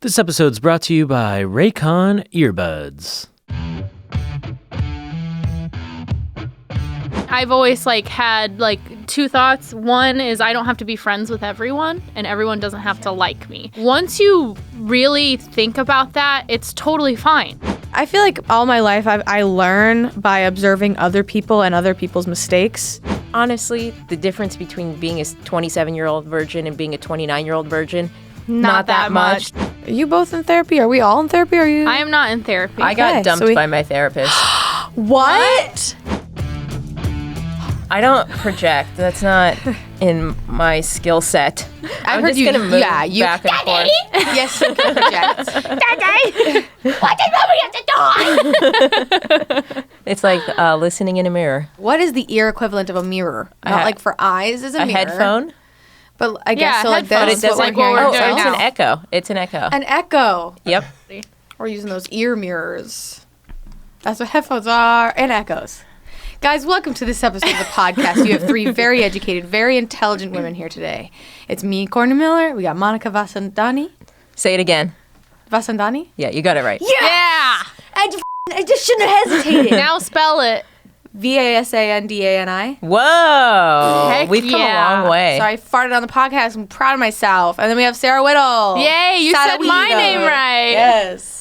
This episode's brought to you by Raycon Earbuds. I've always had two thoughts. One is I don't have to be friends with everyone and everyone doesn't have to like me. Once you really think about that, it's totally fine. I feel like all my life I learn by observing other people and other people's mistakes. Honestly, the difference between being a 27-year-old virgin and being a 29-year-old virgin, Not that much. Are you both in therapy? Are we all in therapy? Are you? I am not in therapy. I got dumped by my therapist. What? I don't project. That's not in my skill set. I'm just going to move back and forth. Yes, you can project. Daddy! What did mommy have to do? It's like listening in a mirror. What is the ear equivalent of a mirror? Not like for eyes is a mirror. A headphone? But I guess so. Like headphone. this But is it what does we're hearing. what we're doing It's now. an echo. It's an echo. An echo. Yep. We're using those ear mirrors. That's what headphones are. And echoes. Guys, welcome to this episode of the podcast. You have three very educated, very intelligent women here today. It's me, Courtney Miller. We got Monica Vasandani. Say it again. Vasandani? Yeah, you got it right. Yeah! I just shouldn't have hesitated. Now spell it. Vasandani. Whoa. Heck We've come yeah. a long way. Sorry, I farted on the podcast. I'm proud of myself. And then we have Sarah Whittle. Yay, you said my name right. Yes.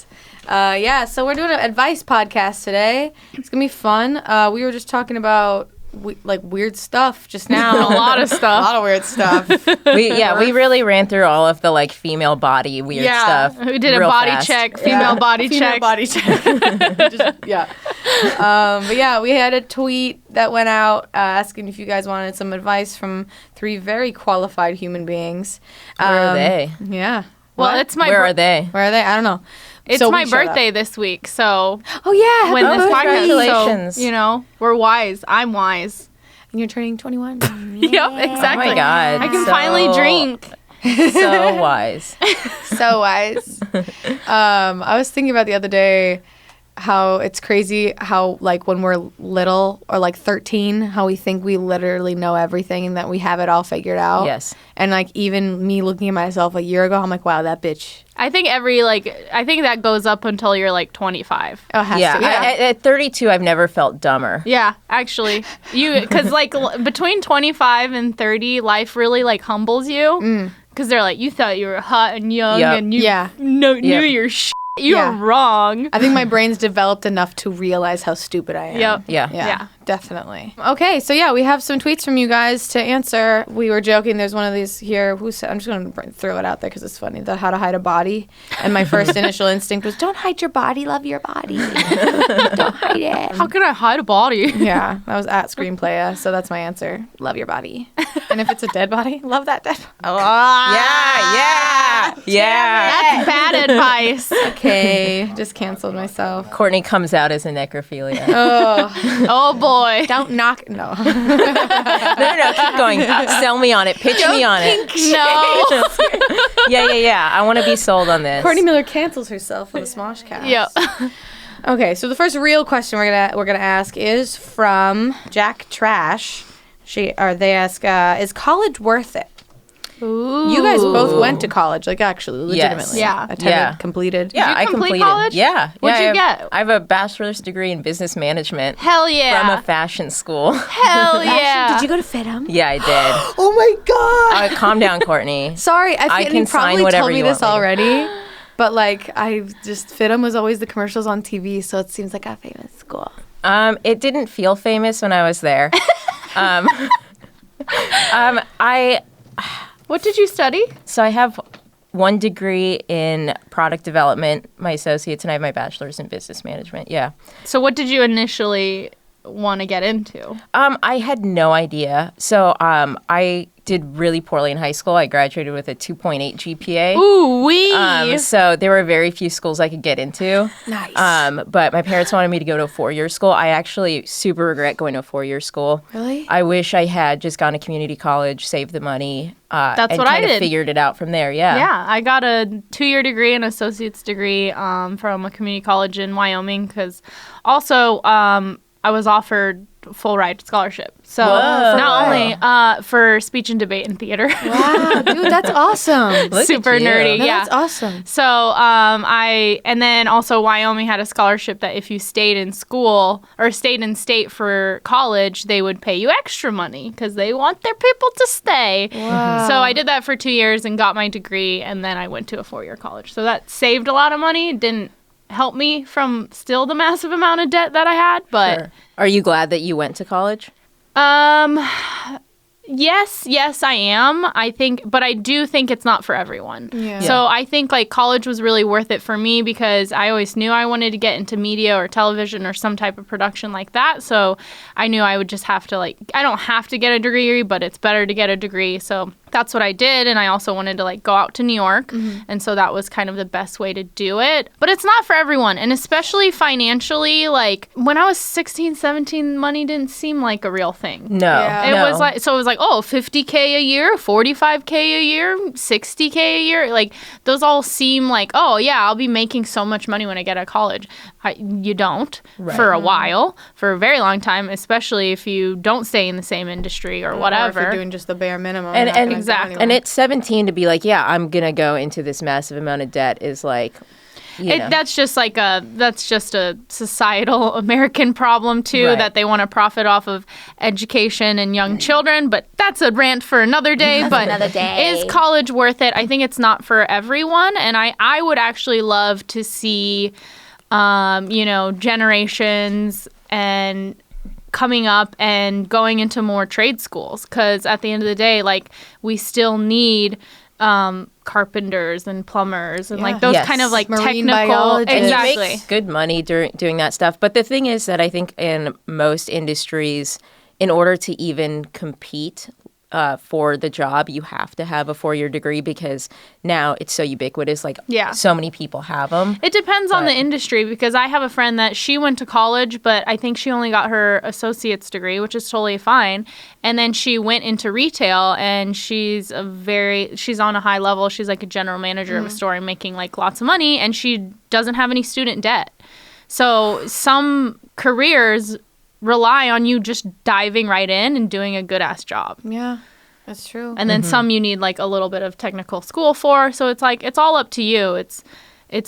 So we're doing an advice podcast today. It's going to be fun. We were just talking about weird stuff just now. A lot of stuff. A lot of weird stuff. We really ran through all of the female body weird stuff. We did a real body fast. check, female body Female check. body check. But yeah, we had a tweet that went out asking if you guys wanted some advice from three very qualified human beings. Where are they? Yeah. Well, What? it's my Where are they? Where are they? I don't know. It's So my we showed birthday this week, so Oh yeah. when this podcast, congratulations. so, we're wise. I'm wise. And you're turning 21. Yep, exactly. Oh my God. I can So- finally drink. So wise. So wise. I was thinking about the other day how it's crazy how when we're little or 13 how we think we literally know everything and that we have it all figured out. Yes. And even me looking at myself a year ago, I'm like, wow, that bitch. I think I think that goes up until you're 25. Oh, it has Yeah. to. At 32, I've never felt dumber. Yeah, actually, because between 25 and 30, life really humbles you. Because they're you thought you were hot and young Yep. and you Yeah. knew Yep. your shit. You're Yeah. wrong. I think my brain's developed enough to realize how stupid I am. Yep. Yeah. Yeah, definitely. Okay, so yeah, we have some tweets from you guys to answer. We were joking. There's one of these here. Who said? I'm just going to throw it out there because it's funny. The how to hide a body. And my first initial instinct was, don't hide your body. Love your body. Don't hide it. How can I hide a body? Yeah, that was at Screenplaya. So that's my answer. Love your body. And if it's a dead body, love that dead body. Yeah. That's bad advice. Okay, just canceled myself. Courtney comes out as a necrophilia. Oh, Oh boy. don't knock. No. No, keep going. Sell me on it. Pitch me on it. No. Yeah. I want to be sold on this. Courtney Miller cancels herself on the SmoshCast. Yep. Okay, so the first real question we're gonna ask is from Jack Trash. They ask, is college worth it? Ooh. You guys both went to college, actually, legitimately. Yeah. Attended, Yeah. completed. Yeah, Did you I complete completed. college? Yeah. What'd you get? I have a bachelor's degree in business management Hell from yeah. a fashion school. Hell yeah. Did you go to FITM? Yeah, I did. Oh my God! Calm down, Courtney. Sorry, I think can you probably sign whatever told me you this want me already, but FITM was always the commercials on TV, so it seems like a famous school. It didn't feel famous when I was there. What did you study? So I have one degree in product development, my associates, and I have my bachelor's in business management. Yeah. So what did you initially want to get into? I had no idea. So I did really poorly in high school. I graduated with a 2.8 GPA. Ooh wee. So there were very few schools I could get into. Nice. But my parents wanted me to go to a 4-year school. I actually super regret going to a 4-year school. Really? I wish I had just gone to community college, saved the money. That's and what I kind of did. figured it out from there. Yeah. Yeah, I got a 2-year degree, an associate's degree from a community college in Wyoming because also I was offered full ride scholarship. So Whoa. not only for speech and debate and theater. Wow, dude, that's awesome. Look Super at you. nerdy. No, Yeah. that's awesome. So and then also Wyoming had a scholarship that if you stayed in school or stayed in state for college, they would pay you extra money because they want their people to stay. Wow. So I did that for 2 years and got my degree, and then I went to a 4-year college. So that saved a lot of money. Didn't help me from still the massive amount of debt that I had, but Sure. Are you glad that you went to college? Yes, I am. I think, but I do think it's not for everyone. Yeah. So I think like college was really worth it for me because I always knew I wanted to get into media or television or some type of production like that. So I knew I would just have to I don't have to get a degree, but it's better to get a degree. So that's what I did. And I also wanted to go out to New York. And so that was kind of the best way to do it. But it's not for everyone. And especially financially, when I was 16, 17, money didn't seem like a real thing. No. Yeah. It no. was like, oh, $50K a year, $45K a year, $60K a year. Those all seem like, oh, yeah, I'll be making so much money when I get out of college. You don't for a while, for a very long time, especially if you don't stay in the same industry or whatever. Or if you're doing just the bare minimum. And- you're not gonna and go exactly. anywhere. And at 17 to be like, yeah, I'm going to go into this massive amount of debt is That's just a societal American problem too, Right. that they want to profit off of education and young children. But that's a rant for another day. But another day. is college worth it? I think it's not for everyone, and I would actually love to see, generations and coming up and going into more trade schools, because at the end of the day, we still need carpenters and plumbers and those Yes. kind of Marine technical biologists. And you exactly. make good money doing that stuff. But the thing is that I think in most industries, in order to even compete for the job, you have to have a 4-year degree because now it's so ubiquitous. Yeah. So many people have them. It depends on the industry, because I have a friend that she went to college, but I think she only got her associate's degree, which is totally fine. And then she went into retail, and she's on a high level. She's like a general manager of a store and making lots of money, and she doesn't have any student debt. So some careers rely on you just diving right in and doing a good ass job. Yeah, that's true. And then some you need a little bit of technical school for. So it's it's all up to you. It's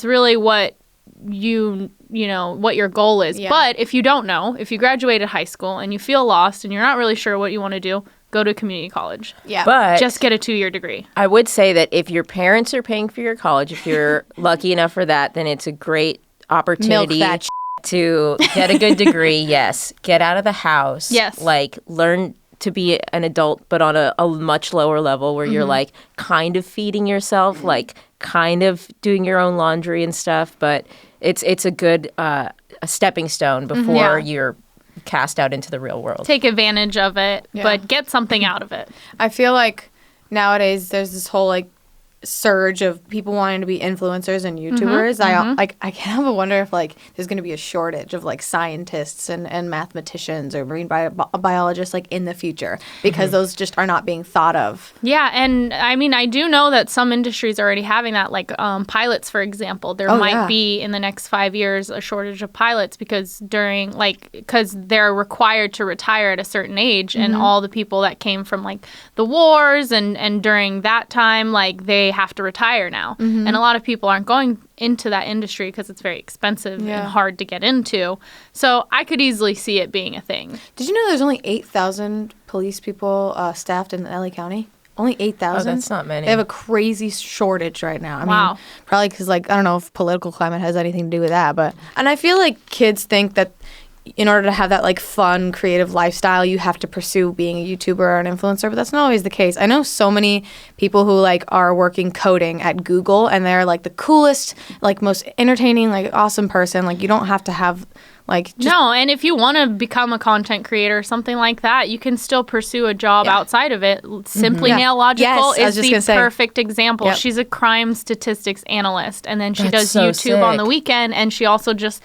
really what what your goal is. Yeah. But if you don't know, if you graduated high school and you feel lost and you're not really sure what you want to do, go to community college. Yeah. But Just get a 2-year degree. I would say that if your parents are paying for your college, if you're lucky enough for that, then it's a great opportunity Milk that to get a good degree. Yes. Get out of the house. Yes. Learn to be an adult, but on a much lower level where you're kind of feeding yourself, kind of doing your own laundry and stuff. But it's a good a stepping stone before you're cast out into the real world. Take advantage of it, Yeah. but get something out of it. I feel like nowadays there's this whole surge of people wanting to be influencers and YouTubers. I can't help but wonder if there's going to be a shortage of scientists and mathematicians or marine biologists in the future, because those just are not being thought of. Yeah, and I mean, I do know that some industries are already having that, pilots, for example. There might be in the next 5 years a shortage of pilots because because they're required to retire at a certain age, and all the people that came from the wars and during that time, they have to retire now. And a lot of people aren't going into that industry because it's very expensive and hard to get into. So I could easily see it being a thing. Did you know there's only 8,000 police people staffed in LA County? Only 8,000? Oh, that's not many. They have a crazy shortage right now. I Wow. mean, probably because, I don't know if political climate has anything to do with that. And I feel like kids think that in order to have that, fun, creative lifestyle, you have to pursue being a YouTuber or an influencer, but that's not always the case. I know so many people who, are working coding at Google, and they're, the coolest, most entertaining, awesome person. You don't have to have... No, and if you want to become a content creator or something like that, you can still pursue a job outside of it. Simply Yeah. Nail Logical Yes, I was is just the gonna say. perfect example. Yep. She's a crime statistics analyst, and then she That's does so YouTube on the sick. weekend, and she also just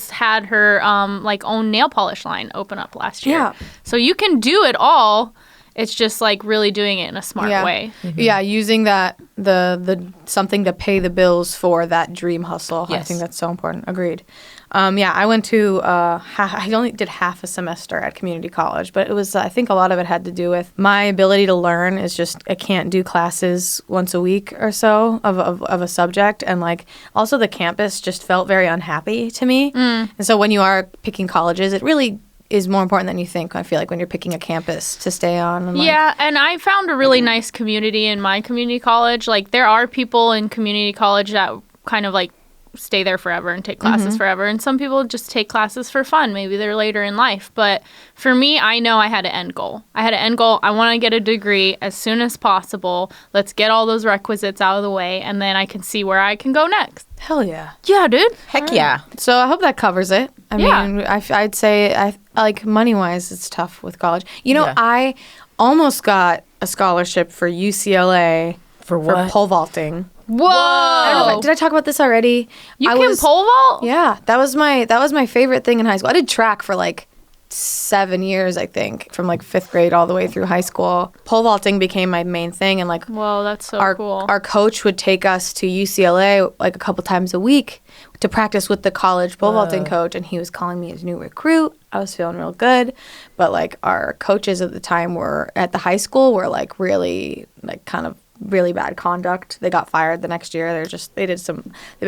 had her own nail polish line open up last year. Yeah. So you can do it all. It's just like really doing it in a smart way. Yeah, using that the something to pay the bills for that dream hustle. Yes. I think that's so important. Agreed. I went to I only did half a semester at community college, but it was I think a lot of it had to do with my ability to learn is just I can't do classes once a week or so of a subject, and like also the campus just felt very unhappy to me. And so when you are picking colleges, it really is more important than you think. I feel like when you're picking a campus to stay on. And and I found a really nice community in my community college. Like there are people in community college that kind of like stay there forever and take classes forever. And some people just take classes for fun. Maybe they're later in life. But for me, I know I had an end goal. I want to get a degree as soon as possible. Let's get all those requisites out of the way, and then I can see where I can go next. Hell yeah. Yeah, dude. Heck yeah. So I hope that covers it. I mean, I'd say I like money-wise, it's tough with college. I almost got a scholarship for UCLA For what? for pole vaulting. Whoa! Did I talk about this already? You can pole vault? Yeah, that was my favorite thing in high school. I did track for like 7 years, I think, from like 5th grade all the way through high school. Pole vaulting became my main thing, and like Whoa, that's so cool. Our coach would take us to UCLA like a couple times a week to practice with the college pole vaulting coach, and he was calling me his new recruit. I was feeling real good, but like our coaches at the time were at the high school were like really like kind of really bad conduct. They got fired the next year. They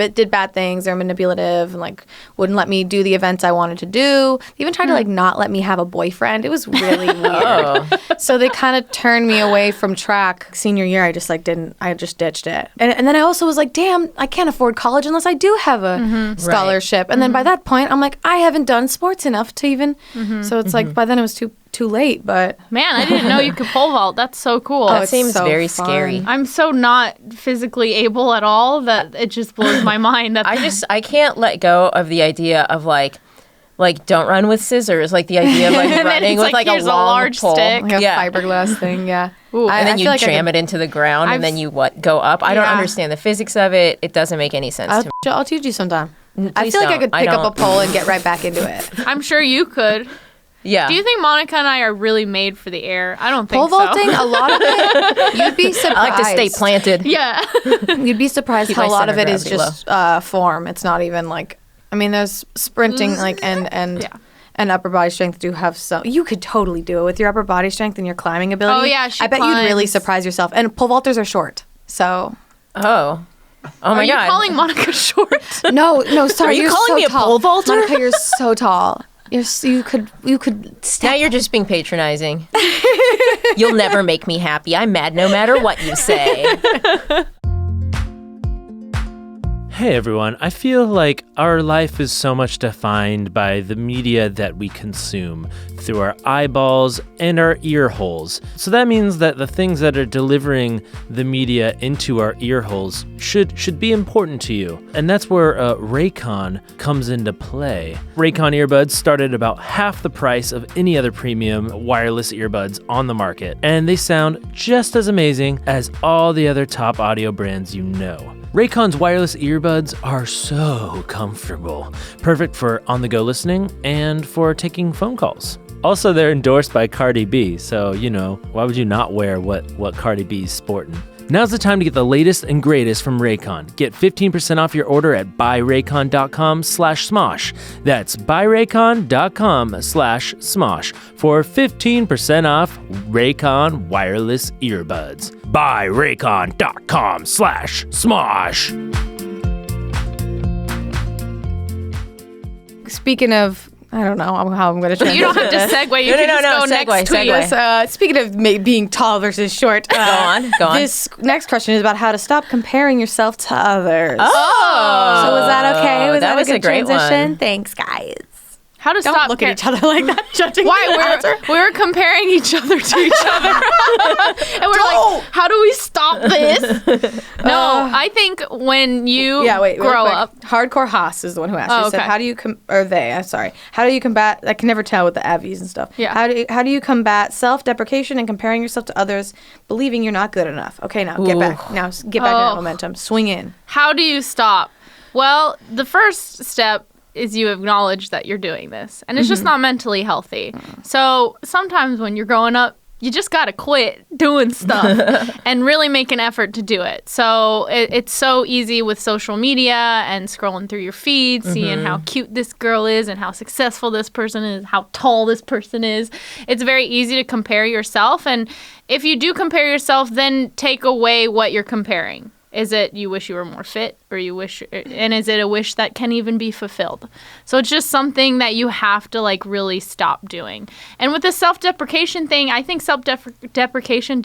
did bad things. They're manipulative and like wouldn't let me do the events I wanted to do. They even tried to like not let me have a boyfriend. It was really weird. So they kind of turned me away from track. Senior year, I just ditched it. And then I also was like, damn, I can't afford college unless I do have a scholarship. And then by that point, I'm like, I haven't done sports enough to even. So it's like by then it was too late, but man, I didn't know you could pole vault. That's so cool. That seems so very fun. scary. I'm so not physically able at all that it just blows my mind. That I can't let go of the idea of like don't run with scissors. Like the idea of like running with like a here's a long large pole. stick. like a fiberglass thing, yeah. Ooh, And then I you feel like jam it into the ground, and then you go up. I don't Yeah. understand the physics of it. It doesn't make any sense to me. I'll teach you sometime. I Please feel like I don't. could I pick up a don't. pole and get right back into it. I'm sure you could. Yeah. Do you think Monica and I are really made for the air? I don't think Pole vaulting, so. a lot of it, you'd be surprised. I like to stay planted. Yeah. You'd be surprised Keep how my a lot of center it is gravity just form. It's not even like, I mean, there's sprinting like and upper body strength do have some. You could totally do it with your upper body strength and your climbing ability. Oh, yeah, she I bet you'd really climbs. surprise yourself. And pole vaulters are short, so. Oh my Are you God. calling Monica short? No, sorry. Are you you're calling so me a tall. pole vaulter? Monica, you're so tall. You could Now you're just being patronizing. You'll never make me happy. I'm mad no matter what you say. Hey everyone, I feel like our life is so much defined by the media that we consume through our eyeballs and our ear holes. So that means that the things that are delivering the media into our ear holes should be important to you. And that's where Raycon comes into play. Raycon earbuds start at about half the price of any other premium wireless earbuds on the market. And they sound just as amazing as all the other top audio brands you know. Raycon's wireless earbuds are so comfortable, perfect for on-the-go listening and for taking phone calls. Also, they're endorsed by Cardi B, so, why would you not wear what Cardi B's sporting? Now's the time to get the latest and greatest from Raycon. Get 15% off your order at buyraycon.com/Smosh. That's buyraycon.com/Smosh for 15% off Raycon wireless earbuds. buyraycon.com/Smosh. Speaking of, I don't know how I'm going to transition. You don't have to segue. You can just go next tweet. Yes, speaking of being tall versus short, Go on. This next question is about how to stop comparing yourself to others. Oh. So was that okay? Was that was a a good great transition? one. Thanks, guys. How to Don't stop look at each other like that, judging the answer. Why? We're comparing each other to each other. And we're like, how do we stop this? No, I think when you grow up. Hardcore Haas is the one who asked. Oh, She said, okay. how do you, how do you combat, I can never tell with the Avies and stuff. Yeah. How do you combat self-deprecation and comparing yourself to others, believing you're not good enough? Okay, now get back. Now get back in that momentum. Swing in. How do you stop? Well, the first step is you acknowledge that you're doing this. And it's just not mentally healthy. So sometimes when you're growing up, you just got to quit doing stuff and really make an effort to do it. So it's so easy with social media and scrolling through your feed, seeing how cute this girl is and how successful this person is, how tall this person is. It's very easy to compare yourself. And if you do compare yourself, then take away what you're comparing. Is it you wish you were more fit, or and is it a wish that can even be fulfilled? So it's just something that you have to like really stop doing. And with the self-deprecation thing, I think defecation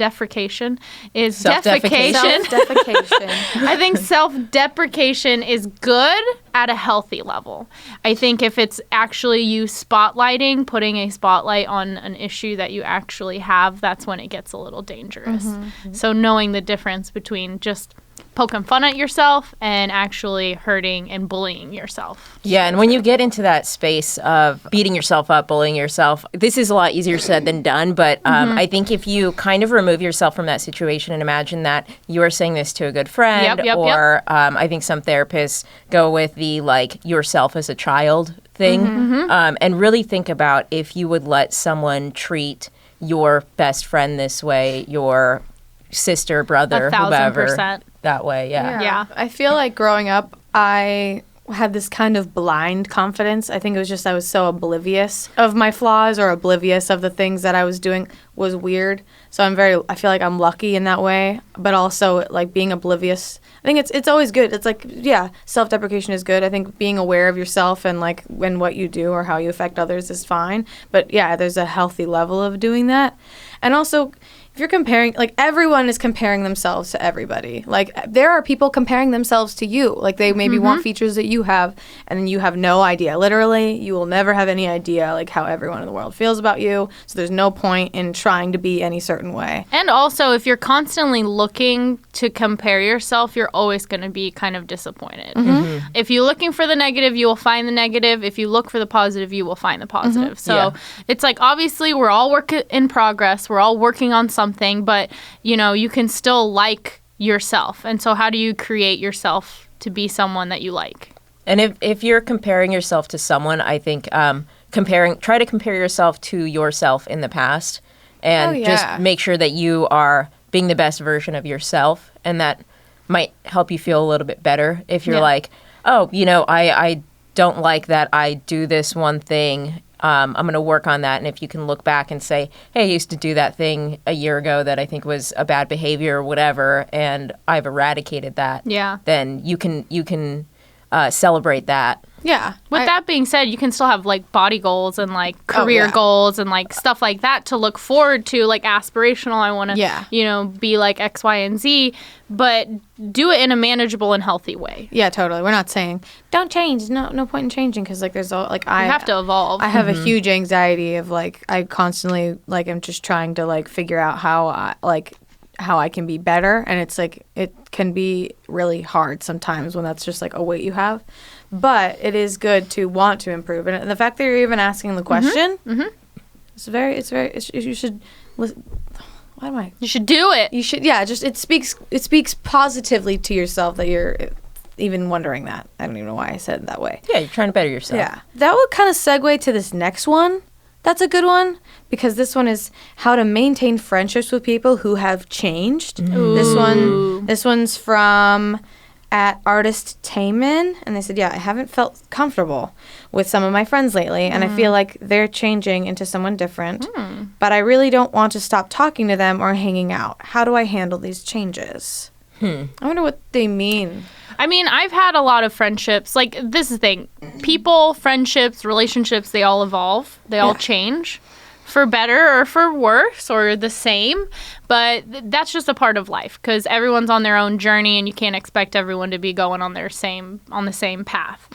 is Self-defecation. Self-defecation. I think self-deprecation is good at a healthy level. I think if it's actually you spotlighting, putting a spotlight on an issue that you actually have, that's when it gets a little dangerous. So knowing the difference between just poking fun at yourself and actually hurting and bullying yourself. Yeah, and when you get into that space of beating yourself up, bullying yourself, this is a lot easier said than done, but I think if you kind of remove yourself from that situation and imagine that you are saying this to a good friend, or I think some therapists go with the like yourself as a child thing, and really think about if you would let someone treat your best friend this way, your sister, brother, whoever, 1,000%. that way. Yeah. I feel like growing up, I had this kind of blind confidence. I think it was just I was so oblivious of my flaws or oblivious of the things that I was doing was weird. So I feel like I'm lucky in that way, but also like being oblivious. I think it's always good. It's like, yeah, self-deprecation is good. I think being aware of yourself and like when what you do or how you affect others is fine. But yeah, there's a healthy level of doing that. And also, if you're comparing, like everyone is comparing themselves to everybody. Like there are people comparing themselves to you. Like they maybe want features that you have and you have no idea. Literally, you will never have any idea like how everyone in the world feels about you. So there's no point in trying to be any certain way. And also, if you're constantly looking to compare yourself, you're always going to be kind of disappointed. If you're looking for the negative, you will find the negative. If you look for the positive, you will find the positive. So it's like, obviously, we're all work in progress. We're all working on something, but, you know, you can still like yourself. And so how do you create yourself to be someone that you like? And if you're comparing yourself to someone, I think try to compare yourself to yourself in the past and just make sure that you are being the best version of yourself. And that might help you feel a little bit better if you're like, oh, you know, I don't like that I do this one thing. I'm going to work on that. And if you can look back and say, hey, I used to do that thing a year ago that I think was a bad behavior or whatever, and I've eradicated that, then you can celebrate that. Yeah. With that being said, you can still have like body goals and like career goals and like stuff like that to look forward to, like aspirational. I want to, you know, be like X, Y, and Z, but do it in a manageable and healthy way. Yeah, totally. We're not saying don't change. No point in changing because like there's all like I have to evolve. I have a huge anxiety of like I constantly like I'm just trying to like figure out how I can be better, and it's like it can be really hard sometimes when that's just like a weight you have. But it is good to want to improve, and the fact that you're even asking the question, you should listen. Why am I? You should do it. You should, just it speaks positively to yourself that you're even wondering that. I don't even know why I said it that way. Yeah, you're trying to better yourself. Yeah, that would kind of segue to this next one. That's a good one because this one is how to maintain friendships with people who have changed. This one's from @artist Taman, and they said, I haven't felt comfortable with some of my friends lately, and I feel like they're changing into someone different, but I really don't want to stop talking to them or hanging out. How do I handle these changes? I wonder what they mean. I mean, I've had a lot of friendships. Like, this is the thing. People, friendships, relationships, they all evolve. They all change. For better or for worse or the same. But that's just a part of life because everyone's on their own journey and you can't expect everyone to be going on the same path.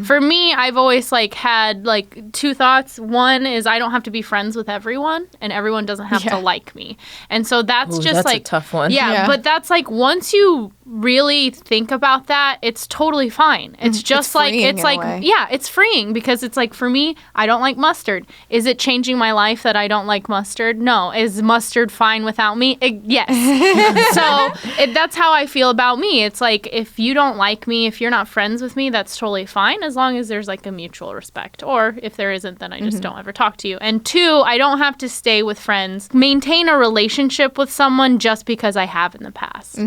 For me, I've always like had like two thoughts. One is I don't have to be friends with everyone and everyone doesn't have to like me. And so that's just like a tough one. Yeah, but that's like once you really think about that, it's totally fine. It's just it's freeing because it's like for me, I don't like mustard. Is it changing my life that I don't like mustard? No. Is mustard fine without me? Yes. So that's how I feel about me. It's like, if you don't like me, if you're not friends with me, that's totally fine, as long as there's like a mutual respect. Or if there isn't, then I just don't ever talk to you. And 2, I don't have to stay with friends, maintain a relationship with someone just because I have in the past.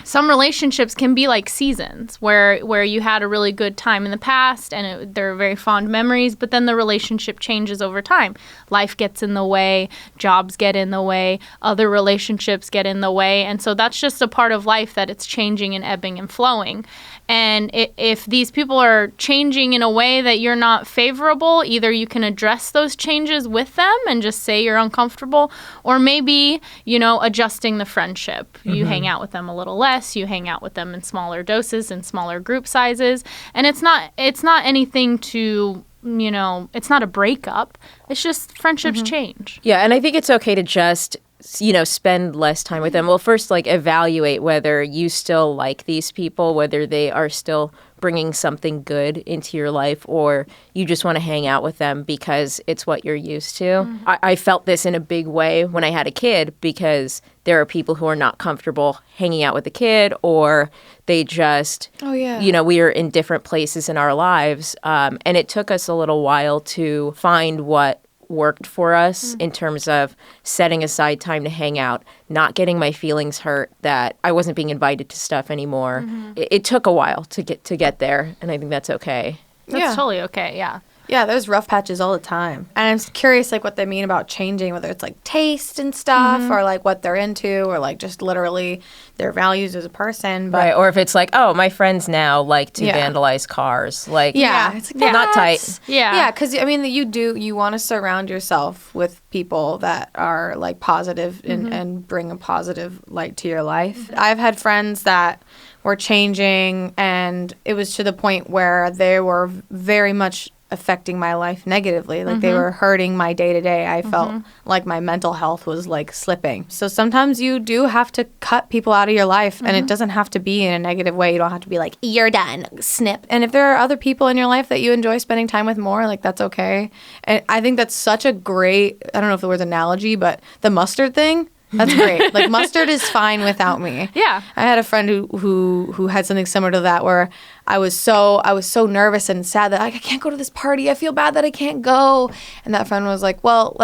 Some relationships can be like seasons where you had a really good time in the past and they're very fond memories, but then the relationship changes over time. Life gets in the way, jobs get in the way, other relationships get in the way. And so that's just a part of life, that it's changing and ebbing and flowing. And if these people are changing in a way that you're not favorable, either you can address those changes with them and just say you're uncomfortable, or maybe, adjusting the friendship. You hang out with them a little less, you hang out with them in smaller doses and smaller group sizes. And it's not anything to, it's not a breakup. It's just friendships change. Yeah, and I think it's okay to just spend less time with them. Well, first, evaluate whether you still like these people, whether they are still bringing something good into your life, or you just want to hang out with them because it's what you're used to. I felt this in a big way when I had a kid, because there are people who are not comfortable hanging out with a kid, or they just, we are in different places in our lives. And it took us a little while to find what worked for us in terms of setting aside time to hang out, not getting my feelings hurt that I wasn't being invited to stuff anymore. It took a while to get there, and I think that's okay. That's totally okay, yeah. Yeah, there's rough patches all the time. And I'm curious, what they mean about changing, whether it's, taste and stuff, or, what they're into, or, just literally their values as a person. But, right, or if it's oh, my friends now like to vandalize cars. It's not tight. Yeah, because, you want to surround yourself with people that are, positive and bring a positive light to your life. I've had friends that were changing, and it was to the point where they were very much affecting my life negatively. They were hurting my day-to-day. I felt like my mental health was slipping. So sometimes you do have to cut people out of your life, and it doesn't have to be in a negative way. You don't have to be you're done, snip. And if there are other people in your life that you enjoy spending time with more, that's okay. And I think that's such a great, I don't know if the word's analogy, but the mustard thing, that's great. Mustard is fine without me. Yeah. I had a friend who had something similar to that, where I was so nervous and sad that I can't go to this party. I feel bad that I can't go. And that friend was like, well,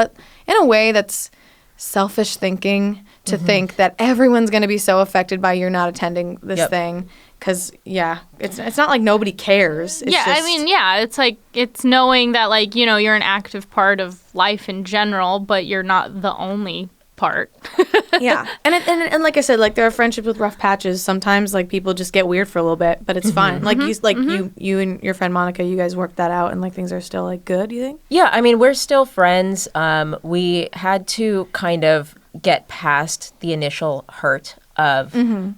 in a way that's selfish thinking to think that everyone's going to be so affected by you not attending this thing. Because, it's not like nobody cares. It's it's knowing that, you're an active part of life in general, but you're not the only part. Yeah. And like I said, there are friendships with rough patches. Sometimes people just get weird for a little bit, but it's fine. You and your friend Monica, you guys worked that out, and things are still good, do you think? Yeah, I mean, we're still friends. We had to kind of get past the initial hurt of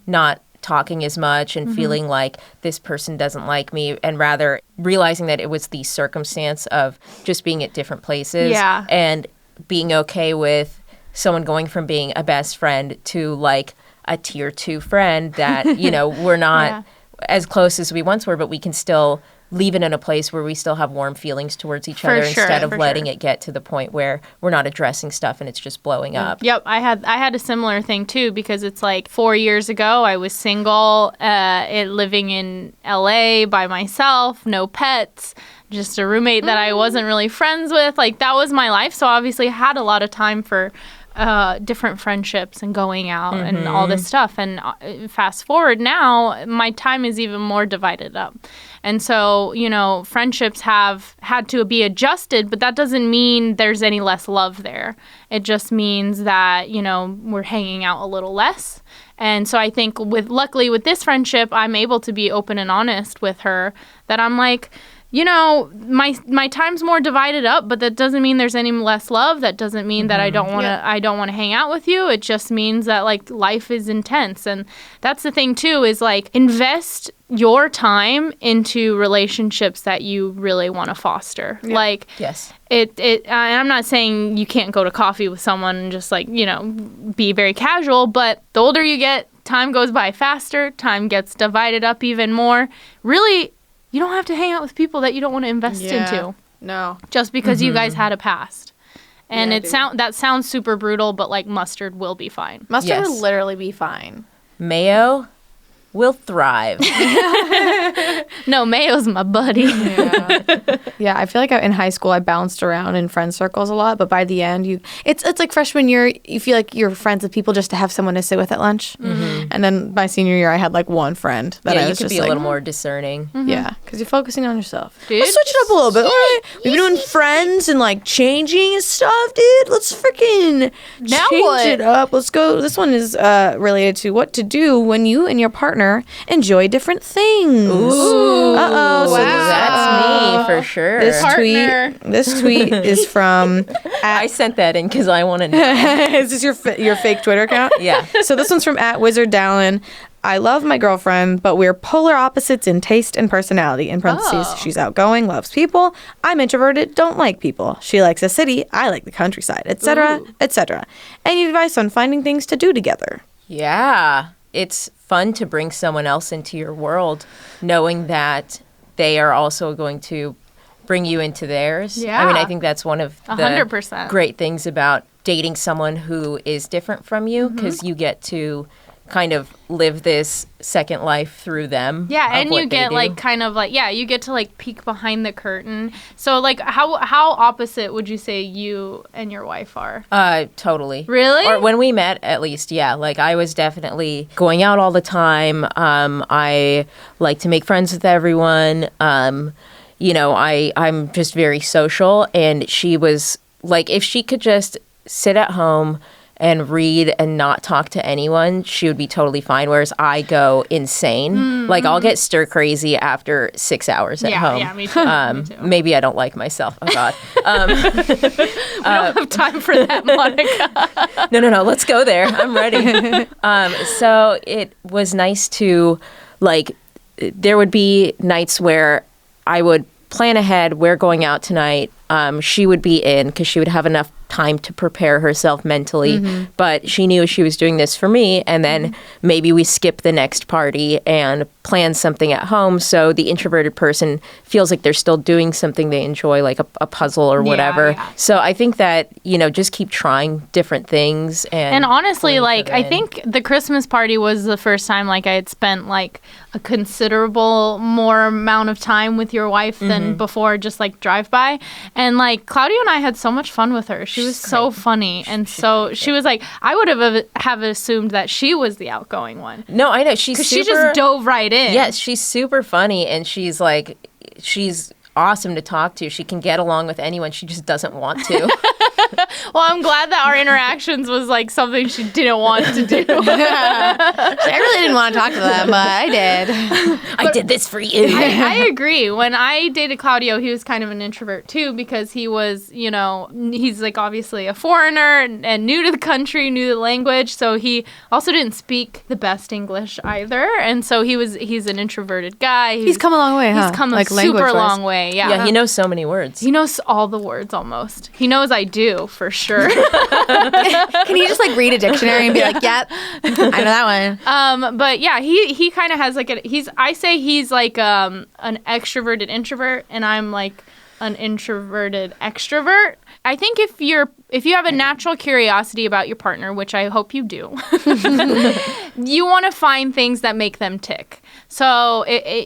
not talking as much and feeling like this person doesn't like me, and rather realizing that it was the circumstance of just being at different places and being okay with someone going from being a best friend to a tier 2 friend that, we're not as close as we once were, but we can still leave it in a place where we still have warm feelings towards each other instead of letting it get to the point where we're not addressing stuff and it's just blowing up. Yep. I had a similar thing too, because it's 4 years ago, I was single, living in LA by myself, no pets, just a roommate that I wasn't really friends with. That was my life. So obviously I had a lot of time for different friendships and going out and all this stuff. And fast forward now, my time is even more divided up. And so, friendships have had to be adjusted, but that doesn't mean there's any less love there. It just means that, we're hanging out a little less. And so I think luckily with this friendship, I'm able to be open and honest with her, that I'm my time's more divided up, but that doesn't mean there's any less love. That doesn't mean that I don't want to hang out with you. It just means that life is intense. And that's the thing too, is invest your time into relationships that you really want to foster. Yep. Yes. I'm not saying you can't go to coffee with someone and just be very casual, but the older you get, time goes by faster, time gets divided up even more. Really, you don't have to hang out with people that you don't want to invest into. No. Just because you guys had a past. And that sounds super brutal, but like mustard will be fine. Mustard would literally be fine. Mayo will thrive. No, mayo's my buddy. Yeah, I feel like in high school I bounced around in friend circles a lot, but by the end it's like freshman year, you feel like you're friends with people just to have someone to sit with at lunch. Mm-hmm. And then my senior year I had like one friend that I was you could just be a little more discerning. Mm-hmm. Yeah, because you're focusing on yourself. Dude. Let's switch it up a little bit. We've been doing friends and like changing and stuff, dude. Let's freaking change it up. Let's go. This one is related to what to do when you and your partner enjoy different things. Ooh. Uh-oh. So that's me for sure. This tweet is from I sent that in because I want to know. Is this your fake Twitter account? Yeah. So this one's from @WizardDallin. I love my girlfriend, but we're polar opposites in taste and personality. In parentheses, she's outgoing, loves people. I'm introverted, don't like people. She likes the city, I like the countryside, etc., etc. Any advice on finding things to do together? Yeah. It's fun to bring someone else into your world, knowing that they are also going to bring you into theirs. Yeah. I mean, I think that's one of the 100%. great things about dating someone who is different from you, because you get to kind of live this second life through them. Yeah, and you get like kind of like, you get to like peek behind the curtain. So like how opposite would you say you and your wife are? Totally. Really? Or when we met, at least, yeah. Like I was definitely going out all the time. I like to make friends with everyone. You know, I'm just very social, and she was like, if she could just sit at home and read and not talk to anyone, she would be totally fine. Whereas I go insane. Mm-hmm. Like I'll get stir crazy after 6 hours at home. Yeah, me too. Me too. Maybe I don't like myself. Oh God. We don't have time for that, Monica. No. Let's go there. I'm ready. So it was nice to, like, there would be nights where I would plan ahead. We're going out tonight. She would be in because she would have enough time to prepare herself mentally, but she knew she was doing this for me, and then maybe we skip the next party and plan something at home, so the introverted person feels like they're still doing something they enjoy, like a puzzle or whatever. Yeah. So I think that, you know, just keep trying different things. And honestly, like, I think the Christmas party was the first time like I had spent like a considerable more amount of time with your wife than before, just like drive by. And like Claudia and I had so much fun with her. She was so funny. And so she was like, I would have assumed that she was the outgoing one. No, I know. She's super, she just dove right in. Yes, she's super funny, and she's awesome to talk to. She can get along with anyone. She just doesn't want to. Well, I'm glad that our interactions was like something she didn't want to do. I really didn't want to talk to them, but I did. I did this for you. I agree. When I dated Claudio, he was kind of an introvert too, because he was, you know, he's like obviously a foreigner and new to the country, knew the language. So he also didn't speak the best English either. And so he's an introverted guy. He's come a long way, huh? He's come like a super long way. Yeah. Yeah, he knows so many words. He knows all the words almost. He knows I do, for sure. Can you just like read a dictionary and be like, yep, I know that one. But yeah, he kind of has like I say he's like an extroverted introvert, and I'm like an introverted extrovert. I think if you have a natural curiosity about your partner, which I hope you do, you want to find things that make them tick. So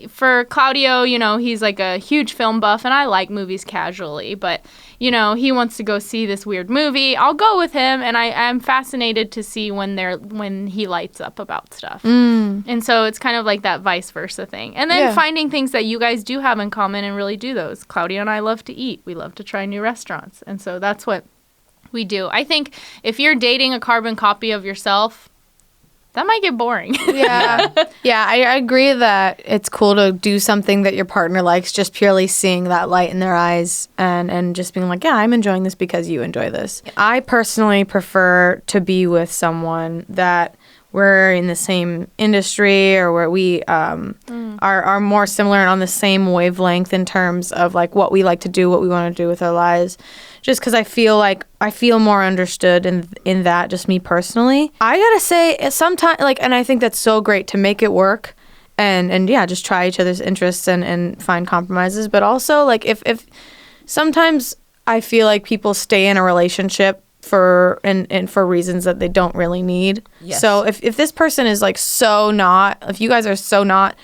for Claudio, you know, he's like a huge film buff, and I like movies casually, but you know, he wants to go see this weird movie. I'll go with him, and I'm fascinated to see when he lights up about stuff. And so it's kind of like that vice versa thing. And then finding things that you guys do have in common and really do those. Claudia and I love to eat. We love to try new restaurants. And so that's what we do. I think if you're dating a carbon copy of yourself, that might get boring. Yeah, I agree that it's cool to do something that your partner likes, just purely seeing that light in their eyes and just being like, yeah, I'm enjoying this because you enjoy this. I personally prefer to be with someone that we're in the same industry, or where we are more similar and on the same wavelength in terms of like what we like to do, what we want to do with our lives. Just because I feel more understood in that, just me personally. I gotta say, sometimes, like, and I think that's so great to make it work, and yeah, just try each other's interests and find compromises. But also, like, if sometimes I feel like people stay in a relationship for reasons that they don't really need. Yes. So if this person is like if you guys are so not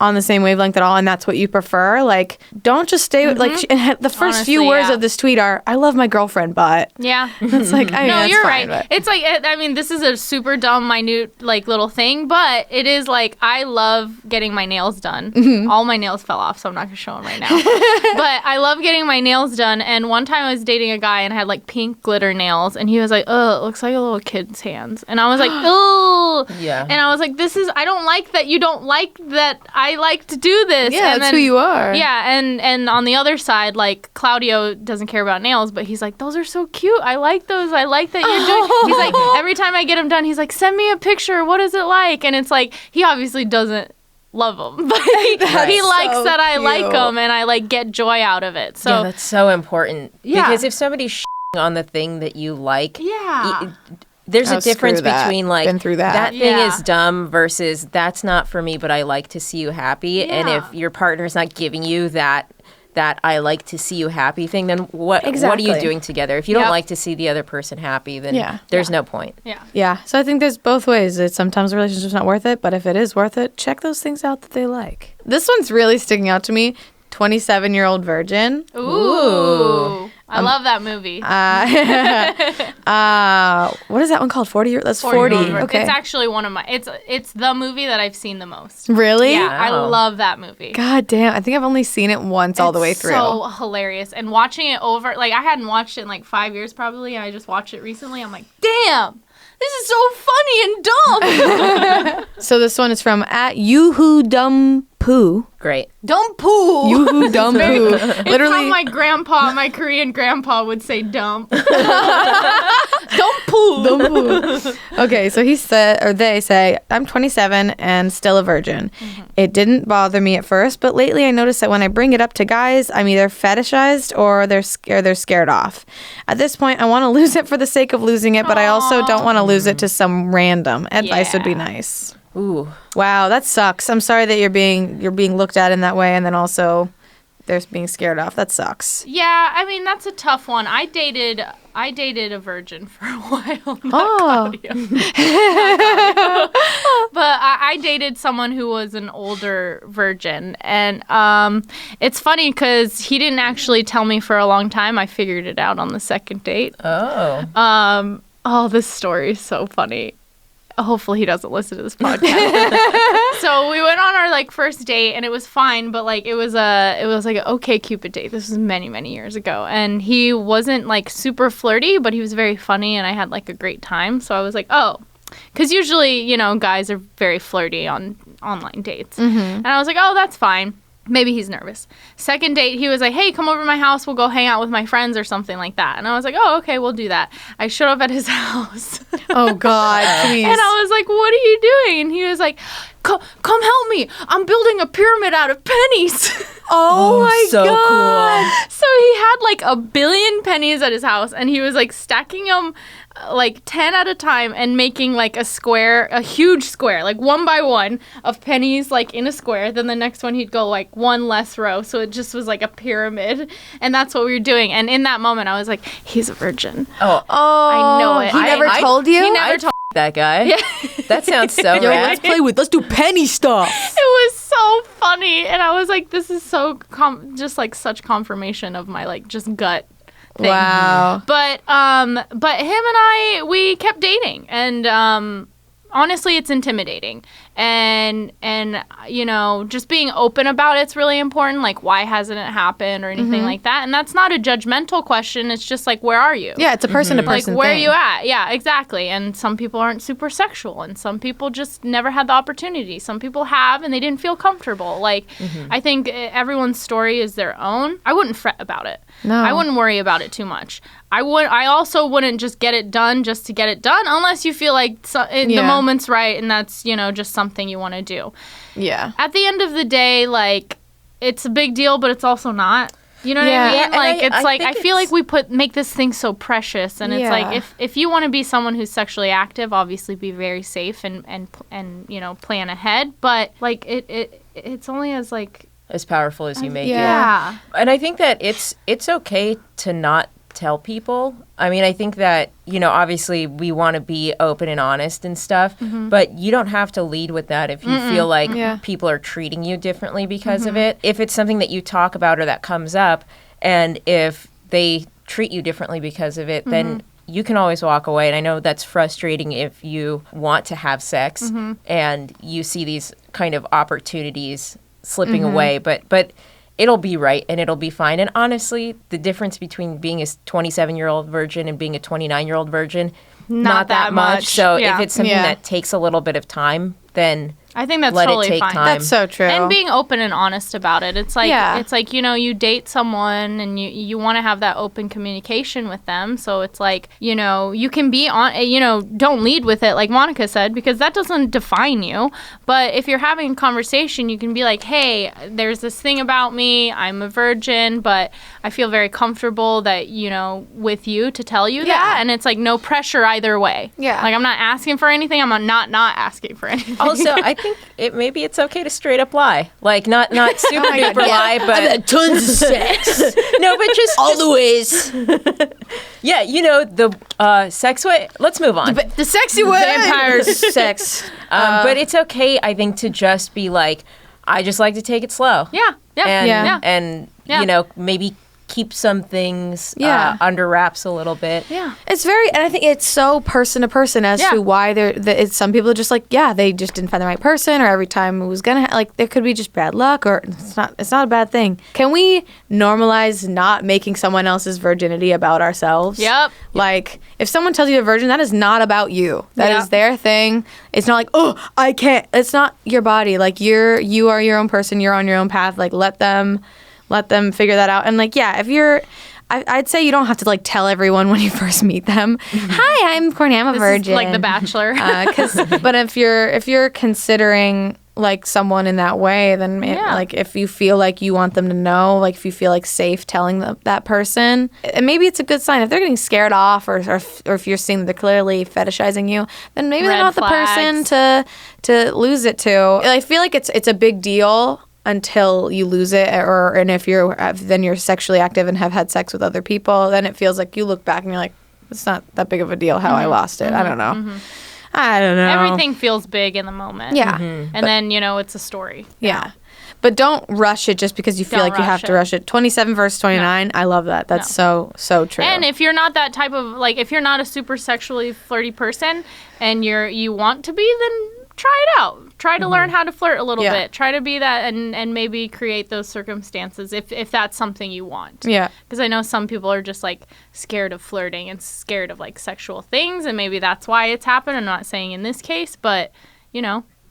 on the same wavelength at all, and that's what you prefer, like, don't just stay like the first few words of this tweet are, "I love my girlfriend," but it's like, I mean, no, you're fine, right. but. It's like, I mean, this is a super dumb, minute, like, little thing, but it is like, I love getting my nails done. All my nails fell off, so I'm not gonna show them right now. But I love getting my nails done. And one time I was dating a guy and had like pink glitter nails, and he was like, "Oh, it looks like a little kid's hands," and I was like, "Oh, Yeah. And I was like, I don't like that you don't like that I like to do this." Yeah, and that's who you are. Yeah, and on the other side, like, Claudio doesn't care about nails, but he's like, "Those are so cute. I like those. I like that you're doing." He's like, every time I get them done, he's like, "Send me a picture. What is it like?" And it's like, he obviously doesn't love them, but he likes so that I like cute. them and I like get joy out of it. So Yeah, that's so important. Yeah. Because if somebody's on the thing that you like, yeah. there's Oh, a difference screw that. between like Been through that. thing Yeah. is dumb versus that's not for me, but I like to see you happy. And Yeah. if your partner's not giving you that I like to see you happy thing, then what are Exactly. you doing together? If you don't Yep. like to see the other person happy, then Yeah. there's no point. Yeah, so I think there's both ways. It's sometimes a relationship's not worth it, but if it is worth it, check those things out that they like. This one's really sticking out to me. 27-year-old virgin. Ooh. I love that movie. What is that one called? 40 years? That's 40. Okay. It's actually one of my. It's the movie that I've seen the most. Really? Yeah, I Wow. love that movie. God damn. I think I've only seen it once all the way through. So hilarious. And watching it over, like, I hadn't watched it in like 5 years probably, and I just watched it recently. I'm like, damn, this is so funny and dumb. So this one is from @YoohooDumbPoo. Great. Dumb poo. YoohooDumbPoo. It's how Literally. my Korean grandpa would say dump. Dumb poo. Okay, so he said, or they say, "I'm 27 and still a virgin. It didn't bother me at first, but lately I noticed that when I bring it up to guys, I'm either fetishized or they're scared off. At this point, I want to lose it for the sake of losing it, but I also don't want to lose it to some random. Advice would be nice." Ooh. Wow, that sucks. I'm sorry that you're being looked at in that way, and then also they're being scared off. That sucks. Yeah, I mean, that's a tough one. I dated a virgin for a while. Oh. But I dated someone who was an older virgin. And it's funny because he didn't actually tell me for a long time. I figured it out on the second date. Oh. This story is so funny. Hopefully he doesn't listen to this podcast. So we went on our like first date and it was fine, but like it was like an okay Cupid date. This was many, many years ago. And he wasn't like super flirty, but he was very funny and I had like a great time. So I was like, oh, because usually, you know, guys are very flirty on online dates. And I was like, oh, that's fine. Maybe he's nervous. Second date, he was like, hey, come over to my house. We'll go hang out with my friends or something like that. And I was like, oh, okay, we'll do that. I showed up at his house. Oh, God, please. And I was like, what are you doing? And he was like, come help me. I'm building a pyramid out of pennies. Oh, my so God. cool. So he had like 1 billion pennies at his house and he was like stacking them like 10 at a time and making like a huge square, like 1 by 1 of pennies like in a square. Then the next one he'd go like one less row. So it just was like a pyramid. And that's what we were doing. And in that moment, I was like, he's a virgin. Oh. I know it. He never told you? He never I'd told that guy. Yeah. That sounds so Yo, rad. let's do penny stuff. It was so funny. And I was like, this is so just like such confirmation of my like just gut thing. Wow. But him and I, we kept dating, and honestly, it's intimidating. And you know, just being open about it's really important. Like, why hasn't it happened or anything like that? And that's not a judgmental question. It's just like, where are you? Yeah, it's a person-to-person Like, where thing. are you at? Yeah, exactly. And some people aren't super sexual, and some people just never had the opportunity. Some people have, and they didn't feel comfortable. Like, I think everyone's story is their own. I wouldn't fret about it. No. I wouldn't worry about it too much. I also wouldn't just get it done just to get it done, unless you feel like the moment's right, and that's, you know, just something you want to do. Yeah. At the end of the day, like, it's a big deal, but it's also not. You know what Yeah. I mean? Yeah, and Like, it's I like, think I feel like we make this thing so precious, and it's Yeah. like, if you want to be someone who's sexually active, obviously be very safe and you know, plan ahead. But like, it's only as like as powerful as you make it. Yeah. And I think that it's okay to not tell people. I mean, I think that, obviously we want to be open and honest and stuff, but you don't have to lead with that if you feel like people are treating you differently because of it. If it's something that you talk about or that comes up, and if they treat you differently because of it, then you can always walk away. And I know that's frustrating if you want to have sex and you see these kind of opportunities slipping away, but it'll be right and it'll be fine. And honestly, the difference between being a 27-year-old virgin and being a 29-year-old virgin, not that much. So if it's something that takes a little bit of time, then I think that's let totally it take fine. time. That's so true. And being open and honest about it. It's like you date someone and you want to have that open communication with them. So it's like, you can be on, don't lead with it like Monica said, because that doesn't define you. But if you're having a conversation, you can be like, hey, there's this thing about me. I'm a virgin, but I feel very comfortable that, with you to tell you that. And it's like no pressure either way. Yeah. Like I'm not asking for anything. I'm not asking for anything. Also, I think maybe it's okay to straight up lie. Like, not super duper lie, but... I've had tons of sex. No, but just... All the ways. Yeah, the sex way... Let's move on. The sexy way. Vampire sex. But it's okay, I think, to just be like, I just like to take it slow. And maybe keep some things under wraps a little bit. Yeah. It's and I think it's so person to person as to why some people are just like, they just didn't find the right person, or every time it was gonna, there could be just bad luck, or it's not a bad thing. Can we normalize not making someone else's virginity about ourselves? Yep. Like, if someone tells you you're a virgin, that is not about you. That is their thing. It's not like, oh, I can't. It's not your body. Like, you are your own person. You're on your own path. Like, let them figure that out. And if you're, I'd say you don't have to tell everyone when you first meet them. Hi, I'm Courtney. I'm a virgin. Is like The Bachelor. But if you're considering someone in that way, then if you feel like you want them to know, if you feel safe telling that person, and maybe it's a good sign. If they're getting scared off, or if you're seeing that they're clearly fetishizing you, then maybe they're not flags. the person to lose it to. I feel like it's a big deal until you lose it, and if then you're sexually active and have had sex with other people, then it feels like you look back and you're like, it's not that big of a deal how I lost it. I don't know. I don't know. Everything feels big in the moment. Yeah. And then, it's a story. Yeah. But don't rush it just because you feel like you have to rush it. 27 versus 29, I love that. That's so true. And if you're not that type of, if you're not a super sexually flirty person and you want to be, then try it out. Try to learn how to flirt a little bit. Try to be that and maybe create those circumstances if that's something you want. Yeah. Because I know some people are just scared of flirting and scared of sexual things, and maybe that's why it's happened. I'm not saying in this case, but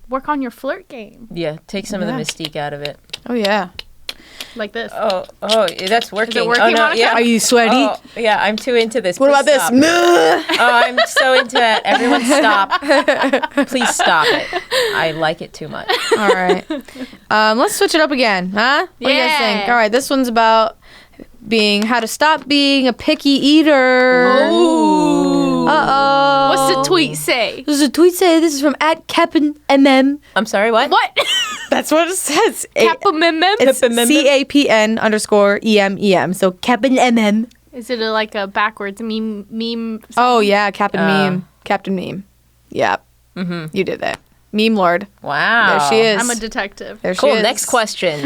work on your flirt game. Yeah, take some of the mystique out of it. Oh yeah. Like this. Oh, that's working. Is it working, oh, no, Monica? yeah. Are you sweaty? Oh, yeah, I'm too into this. What Please about this? stop. Oh, I'm so into that. Everyone stop. Please stop it. I like it too much. All right. Let's switch it up again, huh? What do you guys think? All right, this one's about how to stop being a picky eater. Ooh. Uh-oh. What's the tweet say? This is a tweet say. This is from @KeppenMM. I'm sorry, what? What? That's what it says. Kappa-mem-mem? It's CAPN_EMEM. So KeppenMM. Is it a backwards meme? Oh yeah, Captain Meme. Yep. You did that. Meme Lord. Wow. There she is. I'm a detective. There she Cool. is. Next question.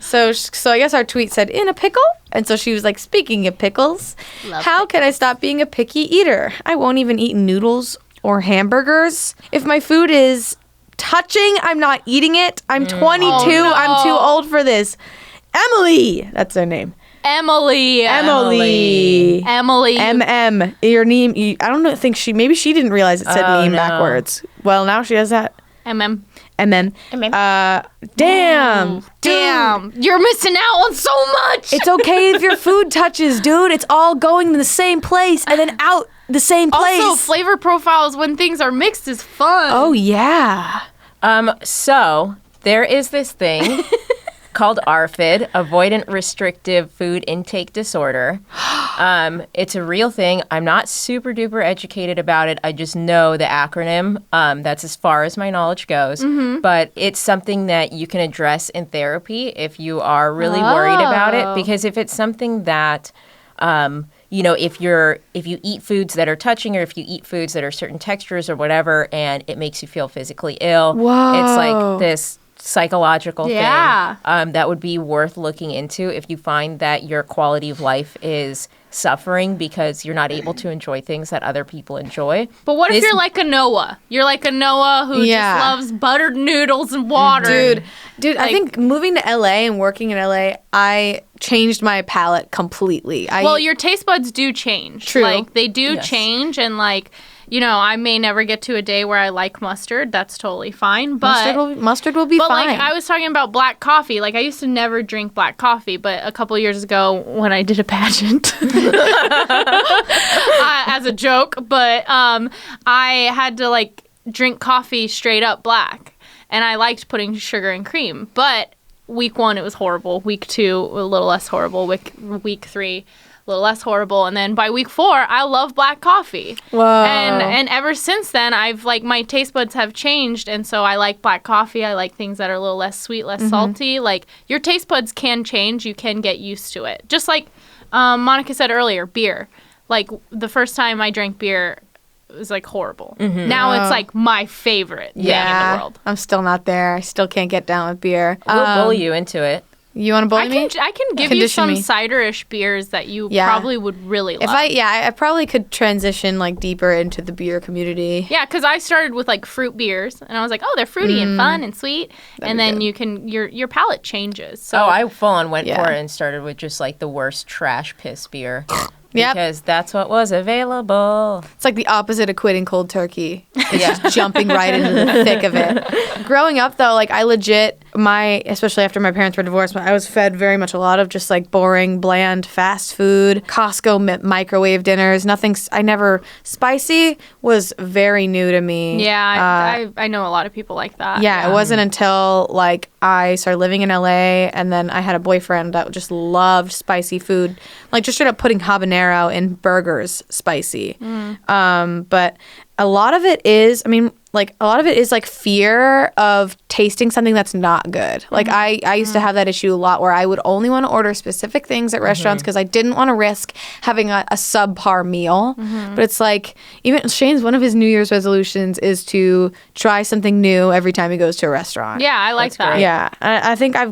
So I guess our tweet said, in a pickle? And so she was like, speaking of pickles, how can I stop being a picky eater? I won't even eat noodles or hamburgers. If my food is touching, I'm not eating it. I'm 22. Oh, no. I'm too old for this. Emily. That's her name. Emily. MM. Your name. I don't know. Maybe she didn't realize it said meme backwards. Well, now she does that. MM. Damn. You're missing out on so much. It's okay if your food touches, dude. It's all going in the same place and then out the same place. Also, flavor profiles when things are mixed is fun. Oh, yeah. So there is this thing called ARFID, Avoidant Restrictive Food Intake Disorder. It's a real thing. I'm not super duper educated about it. I just know the acronym. That's as far as my knowledge goes. But it's something that you can address in therapy if you are really worried about it. Because if it's something that, if you eat foods that are touching, or if you eat foods that are certain textures or whatever, and it makes you feel physically ill, it's like this psychological thing that would be worth looking into if you find that your quality of life is suffering because you're not able to enjoy things that other people enjoy. But what if you're like a Noah? You're like a Noah who just loves buttered noodles and water. Dude, I think moving to LA and working in LA, I changed my palate completely. Your taste buds do change. True. Like, they do change, and like, I may never get to a day where I like mustard. That's totally fine. But mustard will be fine. But like, I was talking about black coffee. Like, I used to never drink black coffee, but a couple years ago when I did a pageant, as a joke, but I had to like drink coffee straight up black, and I liked putting sugar and cream. But week 1 it was horrible. Week 2 a little less horrible. Week 3. A little less horrible, and then by week 4 I love black coffee. Whoa. And ever since then I've like, my taste buds have changed, and so I like black coffee. I like things that are a little less sweet, less salty. Like, your taste buds can change. You can get used to it, just like Monica said earlier, beer. Like, the first time I drank beer, it was like horrible. Now it's like my favorite thing in the world. I'm still not there. I still can't get down with beer. We'll bully you into it. You want to bully me? I can give you some cider-ish beers that you probably would really love. I probably could transition like deeper into the beer community. Yeah, because I started with like fruit beers, and I was like, oh, they're fruity and fun and sweet, and then you can your palate changes. So I full on went for it and started with just like the worst trash piss beer. Because that's what was available. It's like the opposite of quitting cold turkey. It's just jumping right into the thick of it. Growing up, though, like, I legit, especially after my parents were divorced, I was fed very much a lot of just like boring, bland fast food, Costco microwave dinners. Spicy was very new to me. Yeah, I know a lot of people like that. Yeah, it wasn't until like I started living in LA, and then I had a boyfriend that just loved spicy food, like just straight up putting habanero in burgers spicy. But a lot of it is, like fear of tasting something that's not good. Like, I used to have that issue a lot where I would only want to order specific things at restaurants because I didn't want to risk having a subpar meal. But it's like, even Shane's, one of his New Year's resolutions is to try something new every time he goes to a restaurant. Yeah, I like that. Yeah, I think I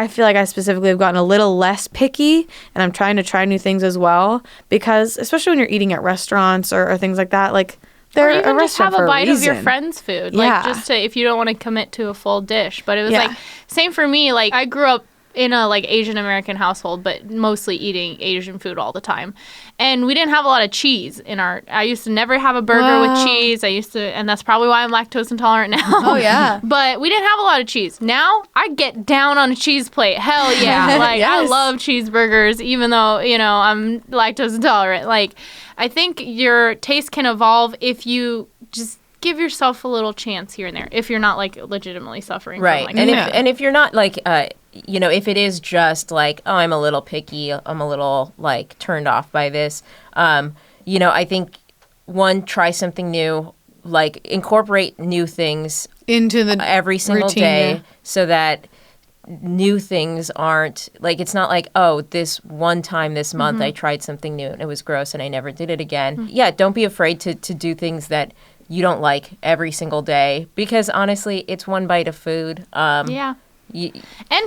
feel like I specifically have gotten a little less picky, and I'm trying to try new things as well, because especially when you're eating at restaurants or things like that, like, or even just have a bite of your friend's food, like, just to, if you don't want to commit to a full dish. But it was like, same for me. Like, I grew up in a like Asian American household, but mostly eating Asian food all the time, and we didn't have a lot of cheese in I used to never have a burger with cheese. And that's probably why I'm lactose intolerant now. Oh yeah. But we didn't have a lot of cheese. Now I get down on a cheese plate. Hell yeah. Like, I love cheeseburgers, even though, I'm lactose intolerant. Like, I think your taste can evolve if you just give yourself a little chance here and there, if you're not like legitimately suffering from like if you're not like if it is just like, oh, I'm a little picky, I'm a little like turned off by this, I think try something new, like incorporate new things into the every single routine, day, so that new things aren't like, it's not like, oh, this one time this month I tried something new and it was gross and I never did it again. Don't be afraid to do things that you don't like every single day, because honestly, it's one bite of food. And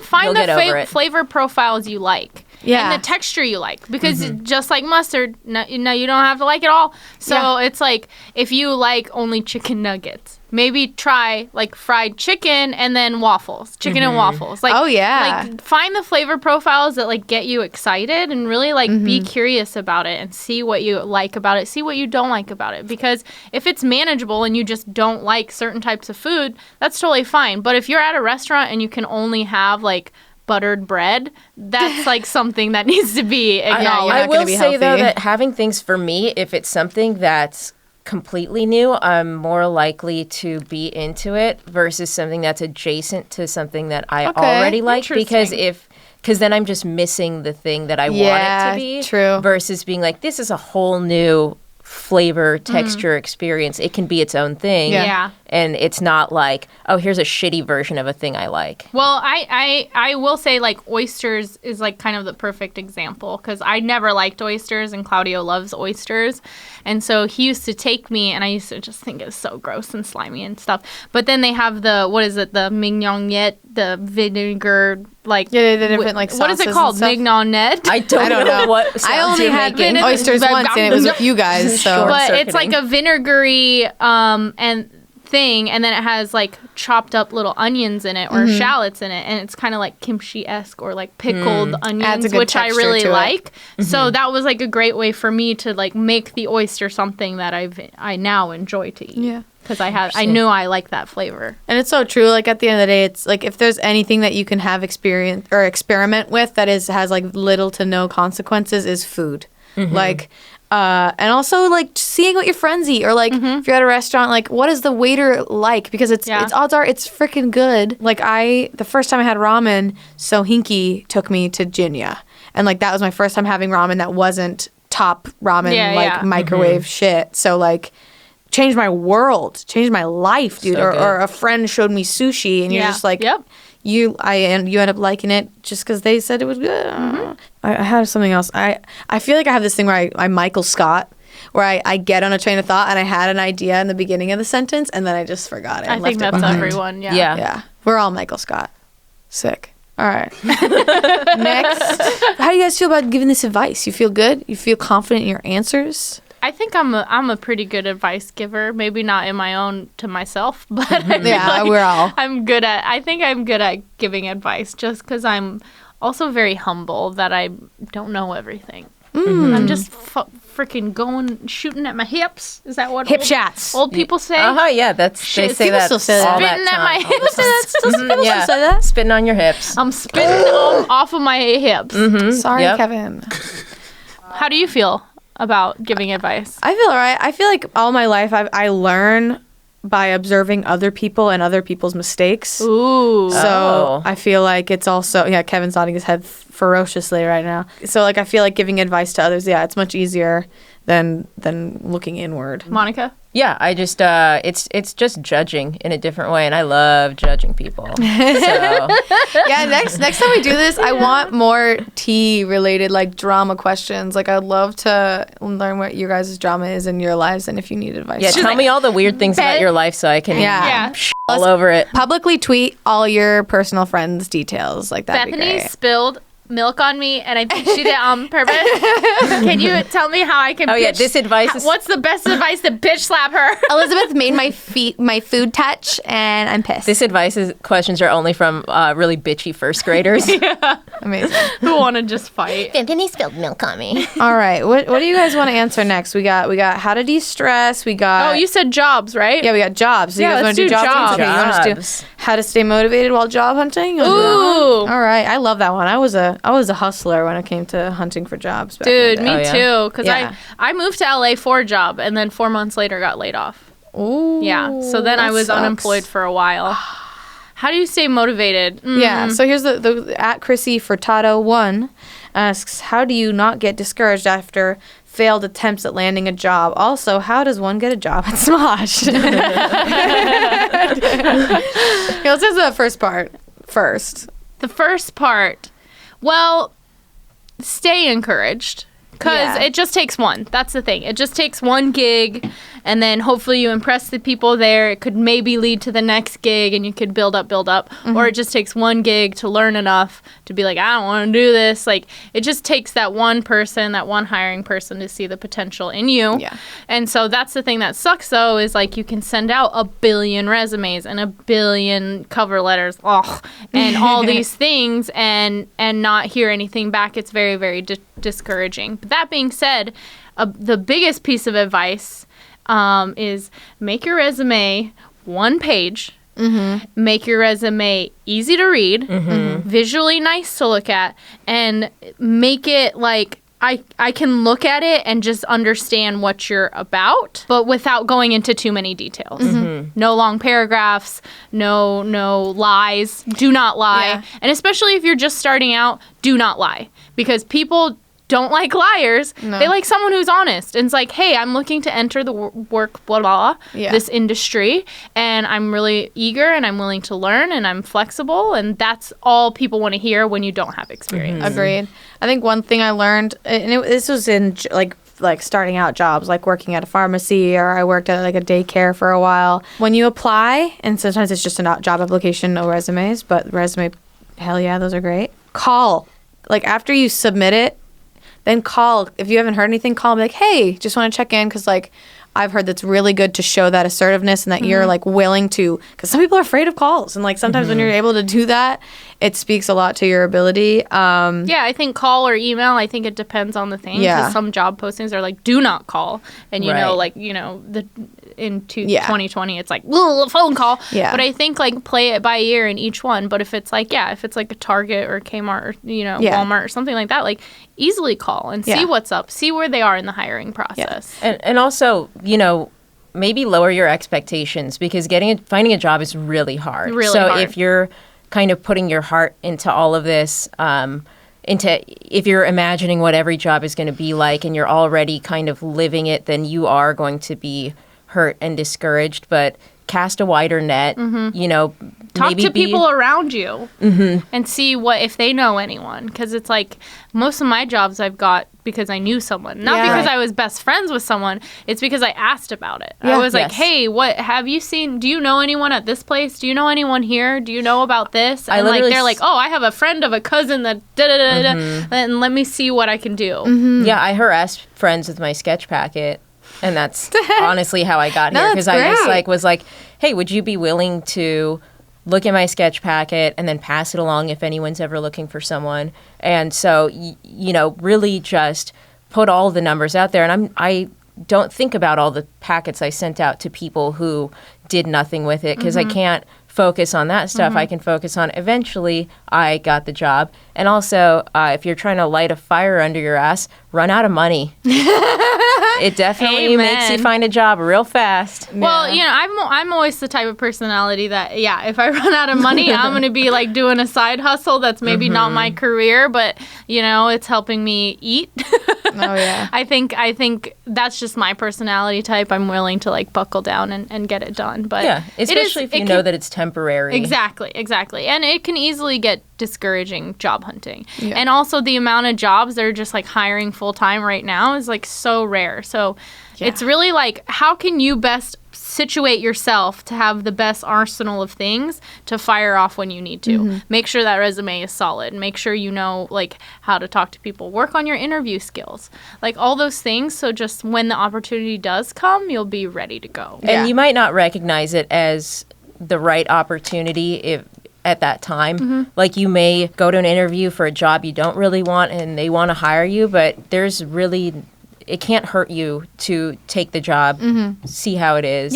find the flavor profiles you like. And the texture you like, because just like mustard, no, you don't have to like it all. So it's like, if you like only chicken nuggets, maybe try like fried chicken and then waffles, chicken and waffles. Like, like, find the flavor profiles that like get you excited, and really like be curious about it and see what you like about it, see what you don't like about it. Because if it's manageable and you just don't like certain types of food, that's totally fine. But if you're at a restaurant and you can only have like buttered bread, that's like something that needs to be acknowledged. I will say though that having things, for me, if it's something that's completely new, I'm more likely to be into it versus something that's adjacent to something that I already like. Because then I'm just missing the thing that I want it to be. True. Versus being like, this is a whole new flavor, texture, experience. It can be its own thing. Yeah. And it's not like, oh, here's a shitty version of a thing I like. Well, I will say, like, oysters is, like, kind of the perfect example, because I never liked oysters, and Claudio loves oysters. And so he used to take me, and I used to just think it's so gross and slimy and stuff. But then they have the mignonette, the vinegar, like... Yeah, the different, like, what is it called? Mignonette? I don't know what I only had making. oysters once, and it was with you guys, so... But it's like a vinegary and thing, and then it has like chopped up little onions in it or shallots in it, and it's kind of like kimchi-esque or like pickled onions, which I really like. So that was like a great way for me to like make the oyster something that I now enjoy to eat. Yeah. Because I knew I like that flavor. And it's so true. Like, at the end of the day, it's like if there's anything that you can have experience or experiment with that has like little to no consequences, is food. Like, and also like seeing what your friends eat, or like if you're at a restaurant, like what is the waiter like? Because it's odds are it's freaking good. Like the first time I had ramen, Sohinki took me to Jinya, and like that was my first time having ramen that wasn't top ramen microwave shit. So like changed my world, changed my life, dude. So or a friend showed me sushi, and you're just like, you end up liking it just because they said it was good. I had something else. I feel like I have this thing where I Michael Scott, where I get on a train of thought and I had an idea in the beginning of the sentence and then I just forgot it. I think that's everyone. Yeah. We're all Michael Scott. Sick. All right. Next. How do you guys feel about giving this advice? You feel good? You feel confident in your answers? I think I'm a pretty good advice giver. Maybe not in my own to myself, but I feel like we're all. I think I'm good at giving advice, just because I'm also very humble that I don't know everything. I'm just freaking shooting at my hips. Is that what hip shots old people say? Yeah, they say people that still say that. all Spitting that at my time. hips. People still say that? Spitting on your hips. I'm spitting off of my hips. Sorry, Kevin. How do you feel about giving advice? I feel all right. I feel like all my life I learn by observing other people and other people's mistakes. Ooh. So I feel like it's also, Kevin's nodding his head ferociously right now. So like I feel like giving advice to others, it's much easier than looking inward. Monica? Yeah, I just it's just judging in a different way, and I love judging people. So Next time we do this, I want more tea related, like drama questions. Like I'd love to learn what your guys' drama is in your lives, and if you need advice. yeah, tell me all the weird things about your life so I can all over it. Publicly tweet all your personal friends' details. Like that'd be Bethany great. spilled milk on me, and I think she did it on purpose. Can you tell me how I can this advice is... What's the best advice to bitch slap her? Elizabeth made my food touch, and I'm pissed. This questions are only from really bitchy first graders. Amazing. Who want to just fight? Bethany spilled milk on me. All right. What do you guys want to answer next? We got how to de-stress. We got... Oh, you said jobs, right? Yeah, we got jobs. So Yeah, you guys let's want to do do jobs? jobs. Okay, you want us to do how to stay motivated while job hunting? You wanna do that Ooh. one? All right. I love that one. I was a hustler when it came to hunting for jobs. Back Dude, in the me day. too. Because Yeah. I moved to LA for a job, and then 4 months later got laid off. Ooh. Yeah. So then I that was sucks. unemployed for a while. How do you stay motivated? Yeah. So here's the at Chrissy Furtado 1 asks, how do you not get discouraged after failed attempts at landing a job? Also, how does one get a job at Smosh? Let's answer the first part first. The first part, well, stay encouraged, because it just takes one. That's the thing. It just takes one gig, and then hopefully you impress the people there. It could maybe lead to the next gig, and you could build up. Or it just takes one gig to learn enough to be like, I don't want to do this. Like, it just takes that one person, that one hiring person, to see the potential in you. Yeah. And so that's the thing that sucks, though, is like you can send out 1 billion resumes and 1 billion cover letters, and all these things, and not hear anything back. It's very, very discouraging. But that being said, the biggest piece of advice is make your resume 1 page. Make your resume easy to read, visually nice to look at, and make it like I can look at it and just understand what you're about, but without going into too many details. No long paragraphs, no lies. Do not lie. Yeah. And especially if you're just starting out, do not lie. Because people don't like liars. No. They like someone who's honest. And it's like, hey, I'm looking to enter the work, blah, blah, this industry. And I'm really eager and I'm willing to learn and I'm flexible. And that's all people want to hear when you don't have experience. Agreed. I think one thing I learned, and this was in like starting out jobs, like working at a pharmacy, or I worked at like a daycare for a while. When you apply, and sometimes it's just a job application, no resumes, but resume, hell yeah, those are great. Call. Like after you submit it, then call. If you haven't heard anything, call and be like, hey, just want to check in, because like I've heard that's really good to show that assertiveness and that you're like willing to, because some people are afraid of calls, and like sometimes when you're able to do that, it speaks a lot to your ability. Yeah, I think call or email, I think it depends on the thing. Yeah. Because some job postings are like, do not call. And you know, like, you know, in 2020, it's like, a phone call. Yeah. But I think like play it by ear in each one. But if it's like, if it's like a Target or Kmart or, you know, Walmart or something like that, like easily call and see what's up, see where they are in the hiring process. And also, you know, maybe lower your expectations, because finding a job is really hard. So if you're kind of putting your heart into all of this, if you're imagining what every job is going to be like and you're already kind of living it, then you are going to be hurt and discouraged. But cast a wider net, you know, talk to people around you and see if they know anyone. Because it's like most of my jobs I've got because I knew someone, not because I was best friends with someone. It's because I asked about it. I was like, hey, what have you seen? Do you know anyone at this place? Do you know anyone here? Do you know about this? And like they're like, oh, I have a friend of a cousin that and let me see what I can do. Yeah, I harassed friends with my sketch packet. And that's honestly how I got here, because I just was like, hey, would you be willing to look at my sketch packet and then pass it along if anyone's ever looking for someone? And so, you know, really just put all the numbers out there. And I don't think about all the packets I sent out to people who did nothing with it, because I can't focus on that stuff. I can focus on eventually I got the job. And also, if you're trying to light a fire under your ass, run out of money. It definitely makes you find a job real fast. Well, you know, I'm always the type of personality that, if I run out of money, I'm going to be like doing a side hustle that's maybe not my career, but, you know, it's helping me eat. Oh, yeah. I think that's just my personality type. I'm willing to like buckle down and get it done. But yeah, especially if you know that it's temporary. Exactly. And it can easily get discouraging job hunting. Yeah. And also the amount of jobs that are just like hiring full time right now is like so rare. So it's really like, how can you best situate yourself to have the best arsenal of things to fire off when you need to? Make sure that resume is solid. Make sure you know like how to talk to people. Work on your interview skills. Like all those things. So just when the opportunity does come, you'll be ready to go. And you might not recognize it as the right opportunity at that time. Like you may go to an interview for a job you don't really want and they want to hire you, but it can't hurt you to take the job, see how it is,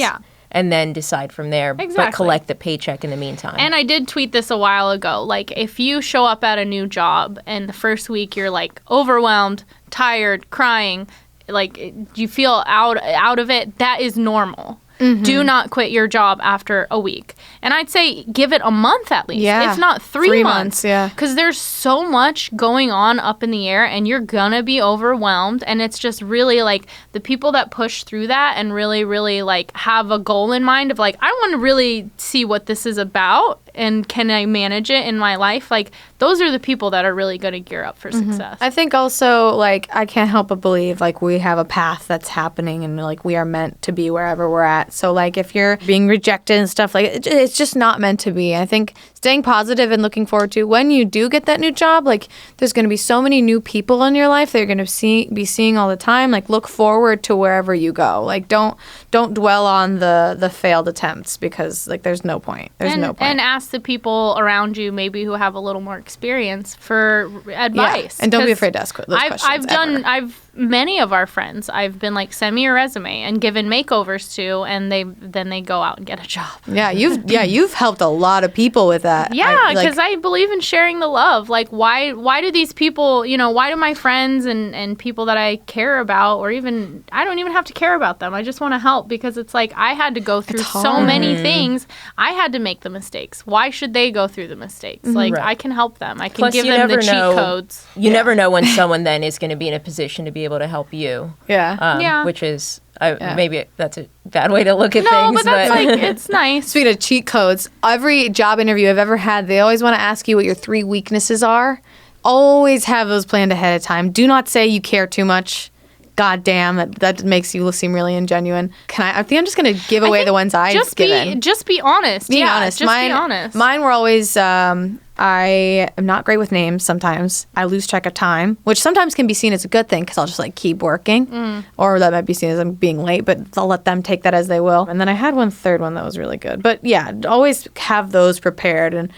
and then decide from there, but collect the paycheck in the meantime. And I did tweet this a while ago. Like, if you show up at a new job and the first week you're, like, overwhelmed, tired, crying, like, you feel out of it, that is normal. Do not quit your job after a week. And I'd say give it a month at least, if not 3 months. Because there's so much going on up in the air and you're going to be overwhelmed. And it's just really like the people that push through that and really, really like have a goal in mind of like, I want to really see what this is about and can I manage it in my life? Like, those are the people that are really going to gear up for success. I think also, like, I can't help but believe, like, we have a path that's happening and, like, we are meant to be wherever we're at. So, like, if you're being rejected and stuff, like, it's just not meant to be. I think staying positive and looking forward to when you do get that new job, like, there's going to be so many new people in your life that you're going to be seeing all the time. Like, look forward to wherever you go. Like, don't dwell on the failed attempts because, like, there's no point. There's no point. And ask the people around you maybe who have a little more experience for advice. And don't be afraid to ask those questions. many of our friends I've been like, send me your resume, and given makeovers to, and then they go out and get a job. Yeah, you've helped a lot of people with that. Yeah, because I believe in sharing the love. Like, why do these people, why do my friends and people that I care about, or even, I don't even have to care about them. I just want to help, because it's like, I had to go through so many things. I had to make the mistakes. Why should they go through the mistakes? Like, Right. I can help them. I can Plus, give you them the never cheat know- codes. You never know when someone then is going to be in a position to be able to help you. Yeah. Yeah. Which is, maybe that's a bad way to look at No, things. but that's like, it's nice. Speaking of cheat codes, every job interview I've ever had, they always want to ask you what your 3 weaknesses are. Always have those planned ahead of time. Do not say you care too much. God damn, that makes you seem really ingenuine. I think I'm just going to give away the ones I've given. Just be honest. Being yeah, honest. Just be honest. Mine were always, I am not great with names sometimes. I lose track of time, which sometimes can be seen as a good thing because I'll just like keep working. Or that might be seen as I'm being late, but I'll let them take that as they will. And then I had one third one that was really good. But yeah, always have those prepared, and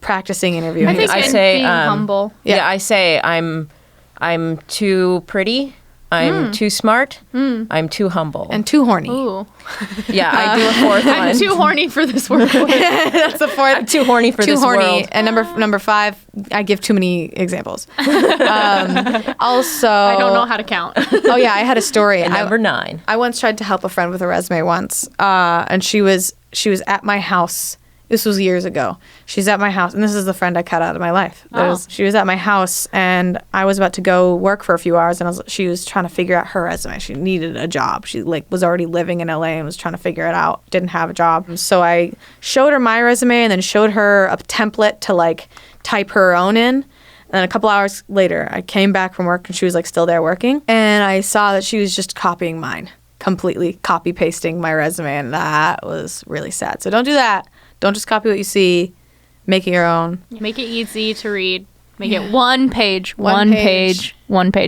practicing interviewing. I think I it's say, being humble. Yeah, I say I'm too pretty. I'm too smart. I'm too humble. and too horny. Ooh. Yeah, I do a fourth one. I'm too horny for this work. That's the fourth. I'm too horny for Too this horny. world. And number 5, I give too many examples. Also, I don't know how to count. Oh yeah, I had a story. And number 9. I once tried to help a friend with a resume once, and she was at my house. This was years ago. She's at my house, and this is the friend I cut out of my life. She was at my house, and I was about to go work for a few hours, and she was trying to figure out her resume. She needed a job. She was already living in LA and was trying to figure it out. Didn't have a job, so I showed her my resume and then showed her a template to type her own in. And then a couple hours later, I came back from work, and she was still there working, and I saw that she was just copying mine, completely copy pasting my resume, and that was really sad. So don't do that. Don't just copy what you see. Make it your own. Make it easy to read. Make it one page. One page.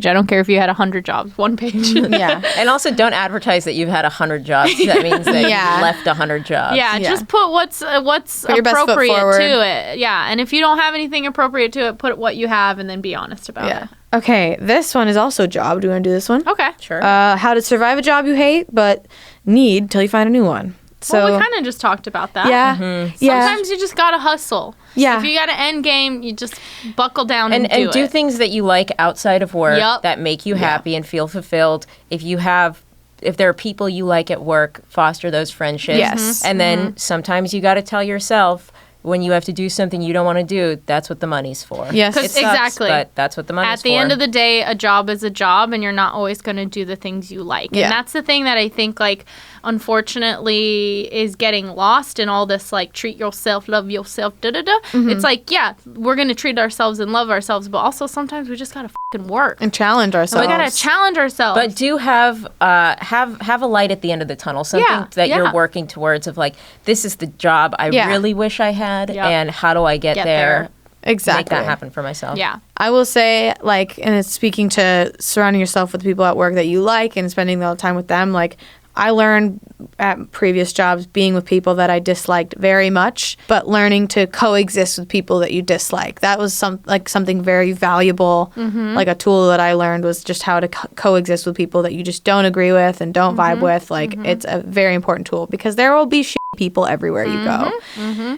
I don't care if you had 100 jobs. One page. Yeah. And also don't advertise that you've had 100 jobs. That means that Yeah. you left 100 jobs. Yeah, just put what's your best foot appropriate forward. to it. Yeah, and if you don't have anything appropriate to it, put what you have and then be honest about Yeah. it. Okay, this one is also job. Do you want to do this one? Okay. Sure. How to survive a job you hate but need till you find a new one. So Well, we kind of just talked about that. yeah, yeah, Sometimes you just gotta hustle. Yeah. If you got an end game, you just buckle down and Mm-hmm. do it. things that you like outside of work Yup. that make you happy and feel fulfilled. If there are people you like at work, foster those friendships. Yes. And then sometimes you got to tell yourself when you have to do something you don't want to do, that's what the money's for. Yes. It 'Cause sucks, exactly. But that's what the money's for. At the end of the day, a job is a job, and you're not always going to do the things you like. Yeah. And that's the thing that I think, unfortunately, is getting lost in all this, treat yourself, love yourself, da-da-da. It's we're going to treat ourselves and love ourselves, but also sometimes we just got to fucking work. and challenge ourselves. We got to challenge ourselves. But do have a light at the end of the tunnel, something that yeah. you're working towards of this is the job I Yeah. really wish I had, Yep. and how do I get there? Exactly. Make that happen for myself. yeah. I will say, and it's speaking to surrounding yourself with people at work that you like and spending the time with them. I learned at previous jobs being with people that I disliked very much, but learning to coexist with people that you dislike. That was something very valuable. A tool that I learned was just how to coexist with people that you just don't agree with and don't vibe with. It's a very important tool because there will be shitty people everywhere you go.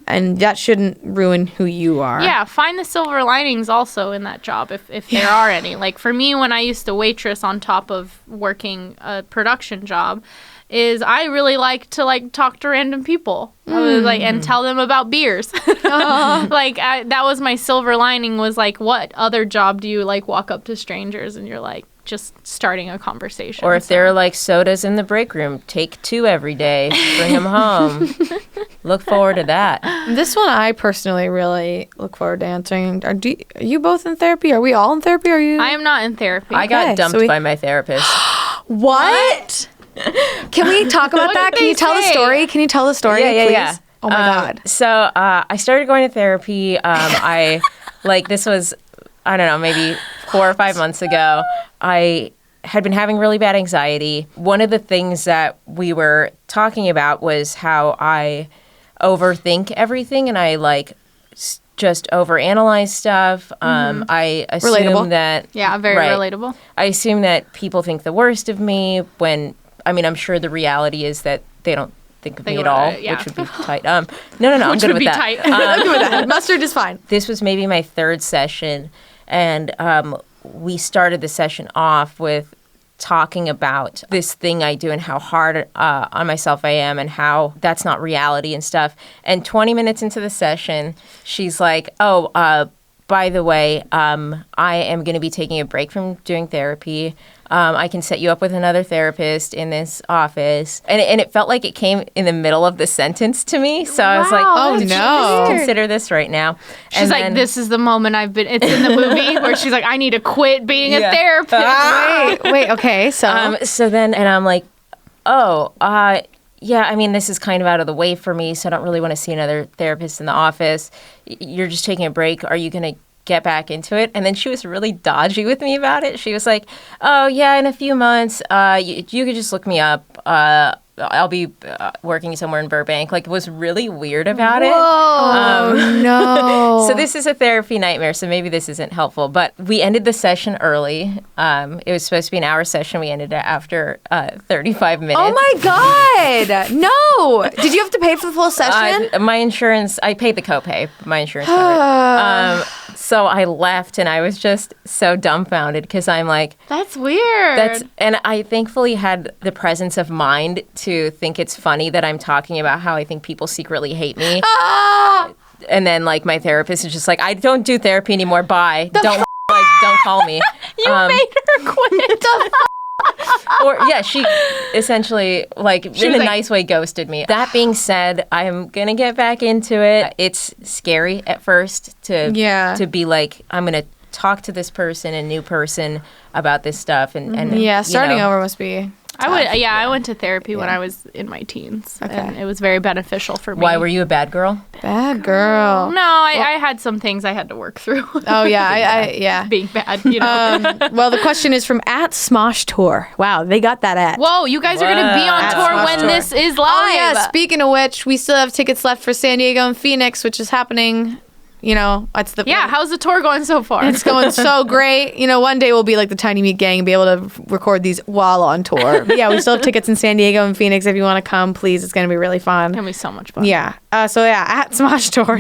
And that shouldn't ruin who you are. Yeah, find the silver linings also in that job if there are any. For me, when I used to waitress on top of working a production job, is I really like to talk to random people. I was and tell them about beers. That was my silver lining was what other job do you walk up to strangers and you're just starting a conversation. Or if there are sodas in the break room, take 2 every day, bring them home. Look forward to that. This one I personally really look forward to answering. Are you both in therapy? Are we all in therapy? Are you? I am not in therapy. I got Okay, dumped so by my therapist. What? Can we talk about that? did Can they you tell the say? story? Can you tell the story, Yeah, please? yeah. Oh my God. So I started going to therapy. I this was, I don't know, maybe 4 or 5 months ago. I had been having really bad anxiety. One of the things that we were talking about was how I overthink everything, and I just overanalyze stuff. I assume Relatable. that very relatable. I assume that people think the worst of me when I'm sure the reality is that they don't think of me at all, which would be tight. No, I'm good with that. Tight. I'm good with that. Mustard is fine. This was maybe my third session, and we started the session off with talking about this thing I do and how hard on myself I am and how that's not reality and stuff. And 20 minutes into the session, she's like, by the way, I am going to be taking a break from doing therapy. I can set you up with another therapist in this office. And it felt like it came in the middle of the sentence to me. So I was like, oh, no. Consider this right now. She's like, this is the moment it's in the movie where she's like, I need to quit being a therapist. Wait, okay. So then, and I'm like, yeah, this is kind of out of the way for me, so I don't really want to see another therapist in the office. You're just taking a break. Are you going to get back into it? And then she was really dodgy with me about it. She was like, oh, yeah, in a few months, you could just look me up. I'll be working somewhere in Burbank. Like, was really weird about it. No. So this is a therapy nightmare, so maybe this isn't helpful. But we ended the session early. It was supposed to be an hour session. We ended it after 35 minutes. Oh, my God. No. Did you have to pay for the full session? My insurance, I paid the copay. My insurance covered it. So I left, and I was just so dumbfounded because I'm like, that's weird. And I thankfully had the presence of mind to think it's funny that I'm talking about how I think people secretly hate me. And then like my therapist is just like, I don't do therapy anymore. Bye. Don't call me. You made her quit. Or yeah, she essentially in a nice way ghosted me. That being said, I'm gonna get back into it. It's scary at first to be like, I'm gonna talk to this person, a new person, about this stuff, and starting over must be. I went to therapy when I was in my teens, and it was very beneficial for me. Why, were you a bad girl? Bad girl. No, I had some things I had to work through. Oh yeah, being bad. You know. Well, the question is from @Smosh Tour. Wow, they got that at. Whoa, you guys are going to be on tour when this is live. Oh yeah. Speaking of which, we still have tickets left for San Diego and Phoenix, which is happening. How's the tour going so far? It's going so great. One day we'll be like the Tiny Meat Gang and be able to record these while on tour. But yeah, we still have tickets in San Diego and Phoenix. If you want to come, please. It's going to be really fun. It's going to be so much fun. Yeah. @Smosh Tour.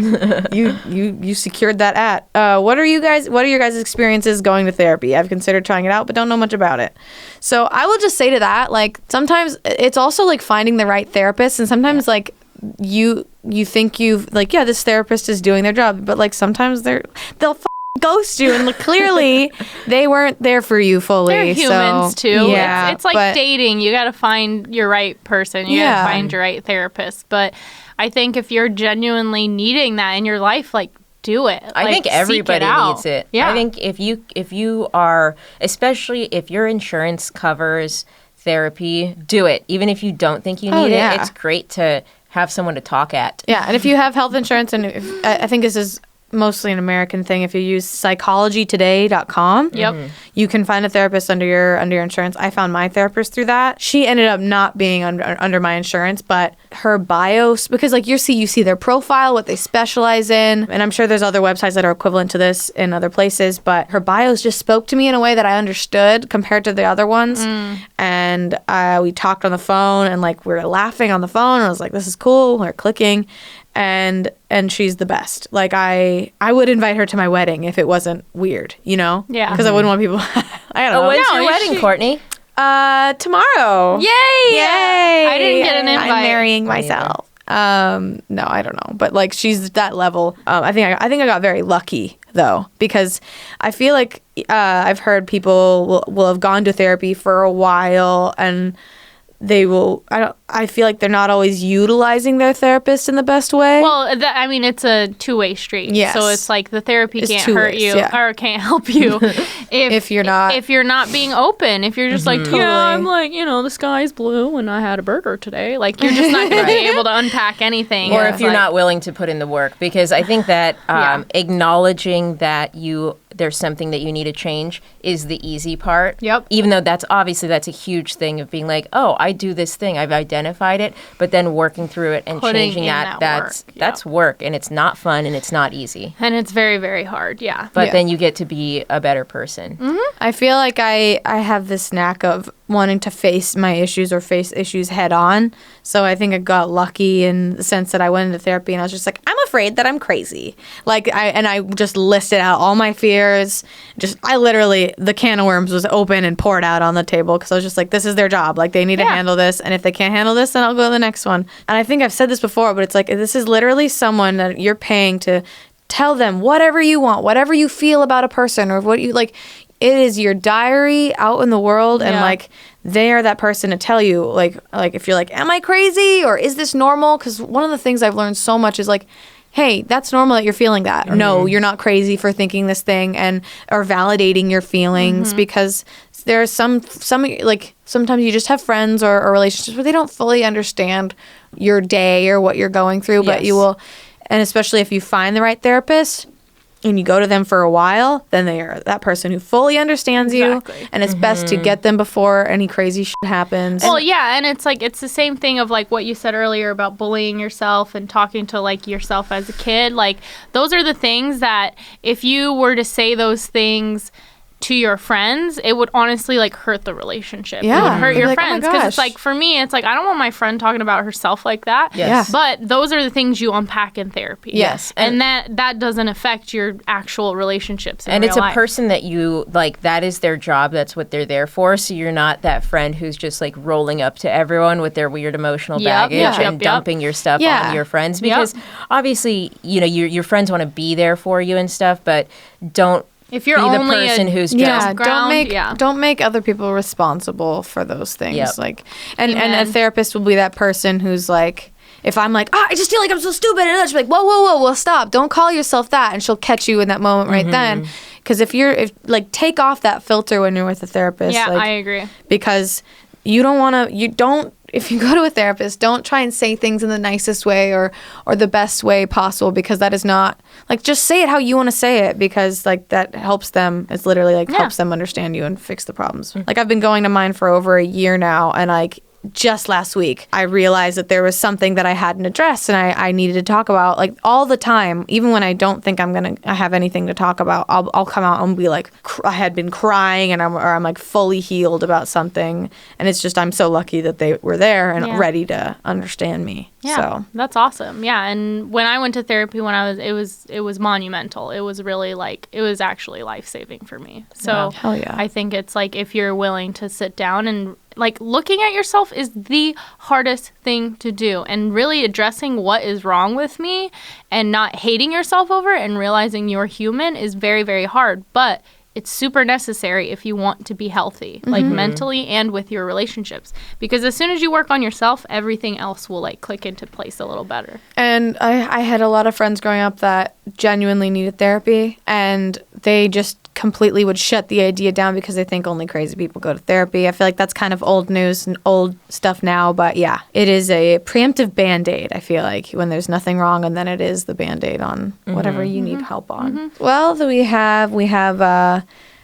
You secured that what are your guys' experiences going to therapy? I've considered trying it out, but don't know much about it. So I will just say to that, like, sometimes it's also like finding the right therapist, and sometimes like you think this therapist is doing their job, but like sometimes they'll ghost you, and clearly they weren't there for you fully. They're humans too. Yeah, it's like dating. You got to find your right person. You got to find your right therapist. But I think if you're genuinely needing that in your life, like, do it. I think everybody needs it. Yeah. I think if you are, especially if your insurance covers therapy, do it. Even if you don't think you need it, it's great to have someone to talk at. Yeah, and if you have health insurance, and I think this is mostly an American thing, if you use psychologytoday.com, you can find a therapist under your insurance. I found my therapist through that. She ended up not being under my insurance, but her bios, because like you see their profile, what they specialize in, and I'm sure there's other websites that are equivalent to this in other places, but her bios just spoke to me in a way that I understood compared to the other ones. And we talked on the phone, and like we were laughing on the phone, and I was like, this is cool. We're clicking. And she's the best. Like I would invite her to my wedding if it wasn't weird, Yeah. Because I wouldn't want people. I don't know. When's your wedding, Courtney? Tomorrow. Yay! I didn't get an invite. I'm marrying myself. No, I don't know. But like she's that level. I think I got very lucky though, because I feel like I've heard people will have gone to therapy for a while, and they will. I feel like they're not always utilizing their therapist in the best way. Well, it's a two-way street. Yes. So it's like the therapy can't hurt you yeah. or can't help you if you're not being open. If you're just like, Totally. yeah, I'm like, the sky's blue and I had a burger today. Like, you're just not going to be able to unpack anything. Or if you're not willing to put in the work, because I think that acknowledging that there's something that you need to change is the easy part. Yep. Even though that's a huge thing of being like, oh, I do this thing, I've identified it, but then working through it and Putting changing in that's work, and it's not fun and it's not easy. And it's very, very hard, But then you get to be a better person. I feel like I have this knack of wanting to face my issues or face issues head on. So I think I got lucky in the sense that I went into therapy and I was just like, I'm afraid that I'm crazy. Like I just listed out all my fears. I literally, the can of worms was open and poured out on the table because I was just like, this is their job. Like they need to handle this. And if they can't handle this, then I'll go to the next one. And I think I've said this before, but it's like, this is literally someone that you're paying to tell them whatever you want, whatever you feel about a person or what you like. It is your diary out in the world, and like they are that person to tell you like if you're like, am I crazy or is this normal? Because one of the things I've learned so much is like, hey, that's normal that you're feeling that. No, you're not crazy for thinking this thing, and or validating your feelings because there's some like sometimes you just have friends or relationships where they don't fully understand your day or what you're going through, but you will, and especially if you find the right therapist and you go to them for a while, then they are that person who fully understands you, and it's best to get them before any crazy shit happens. Well, yeah, and it's like it's the same thing of like what you said earlier about bullying yourself and talking to like yourself as a kid. Like those are the things that if you were to say those things to your friends, it would honestly like hurt the relationship. It would hurt your friends because it's like, for me, it's like I don't want my friend talking about herself like that. But those are the things you unpack in therapy. And that doesn't affect your actual relationships in real it's a life. person that you like, that is their job, that's what they're there for. So you're not that friend who's just like rolling up to everyone with their weird emotional baggage and dumping your stuff on your friends, because obviously, you know, your friends want to be there for you and stuff, but don't if you're be only the person who's just don't make other people responsible for those things. Like and a therapist will be that person who's like, if I'm like, I just feel like I'm so stupid, and she'll be like, whoa, well, stop, don't call yourself that, and she'll catch you in that moment right then. Because if take off that filter when you're with a therapist. I agree. Because if you go to a therapist, don't try and say things in the nicest way or the best way possible, because that is not, like, just say it how you want to say it, because like that helps them. It's literally like helps them understand you and fix the problems. Like I've been going to mine for over a year now, and like just last week I realized that there was something that I hadn't addressed and I needed to talk about, like all the time, even when I don't think I have anything to talk about. I'll come out and be like, I had been crying and I'm like fully healed about something, and it's just, I'm so lucky that they were there and ready to understand me. So that's awesome. And when I went to therapy it was monumental. It was really like, it was actually life-saving for me. So hell yeah. I think it's like, if you're willing to sit down and like, looking at yourself is the hardest thing to do, and really addressing what is wrong with me and not hating yourself over it and realizing you're human is very, very hard, but it's super necessary if you want to be healthy, like mentally and with your relationships. Because as soon as you work on yourself, everything else will like click into place a little better. And I had a lot of friends growing up that genuinely needed therapy, and they just completely would shut the idea down because they think only crazy people go to therapy. I feel like that's kind of old news and old stuff now, but yeah, it is a preemptive Band-Aid, I feel like, when there's nothing wrong, and then it is the Band-Aid on whatever you need help on. Well, we have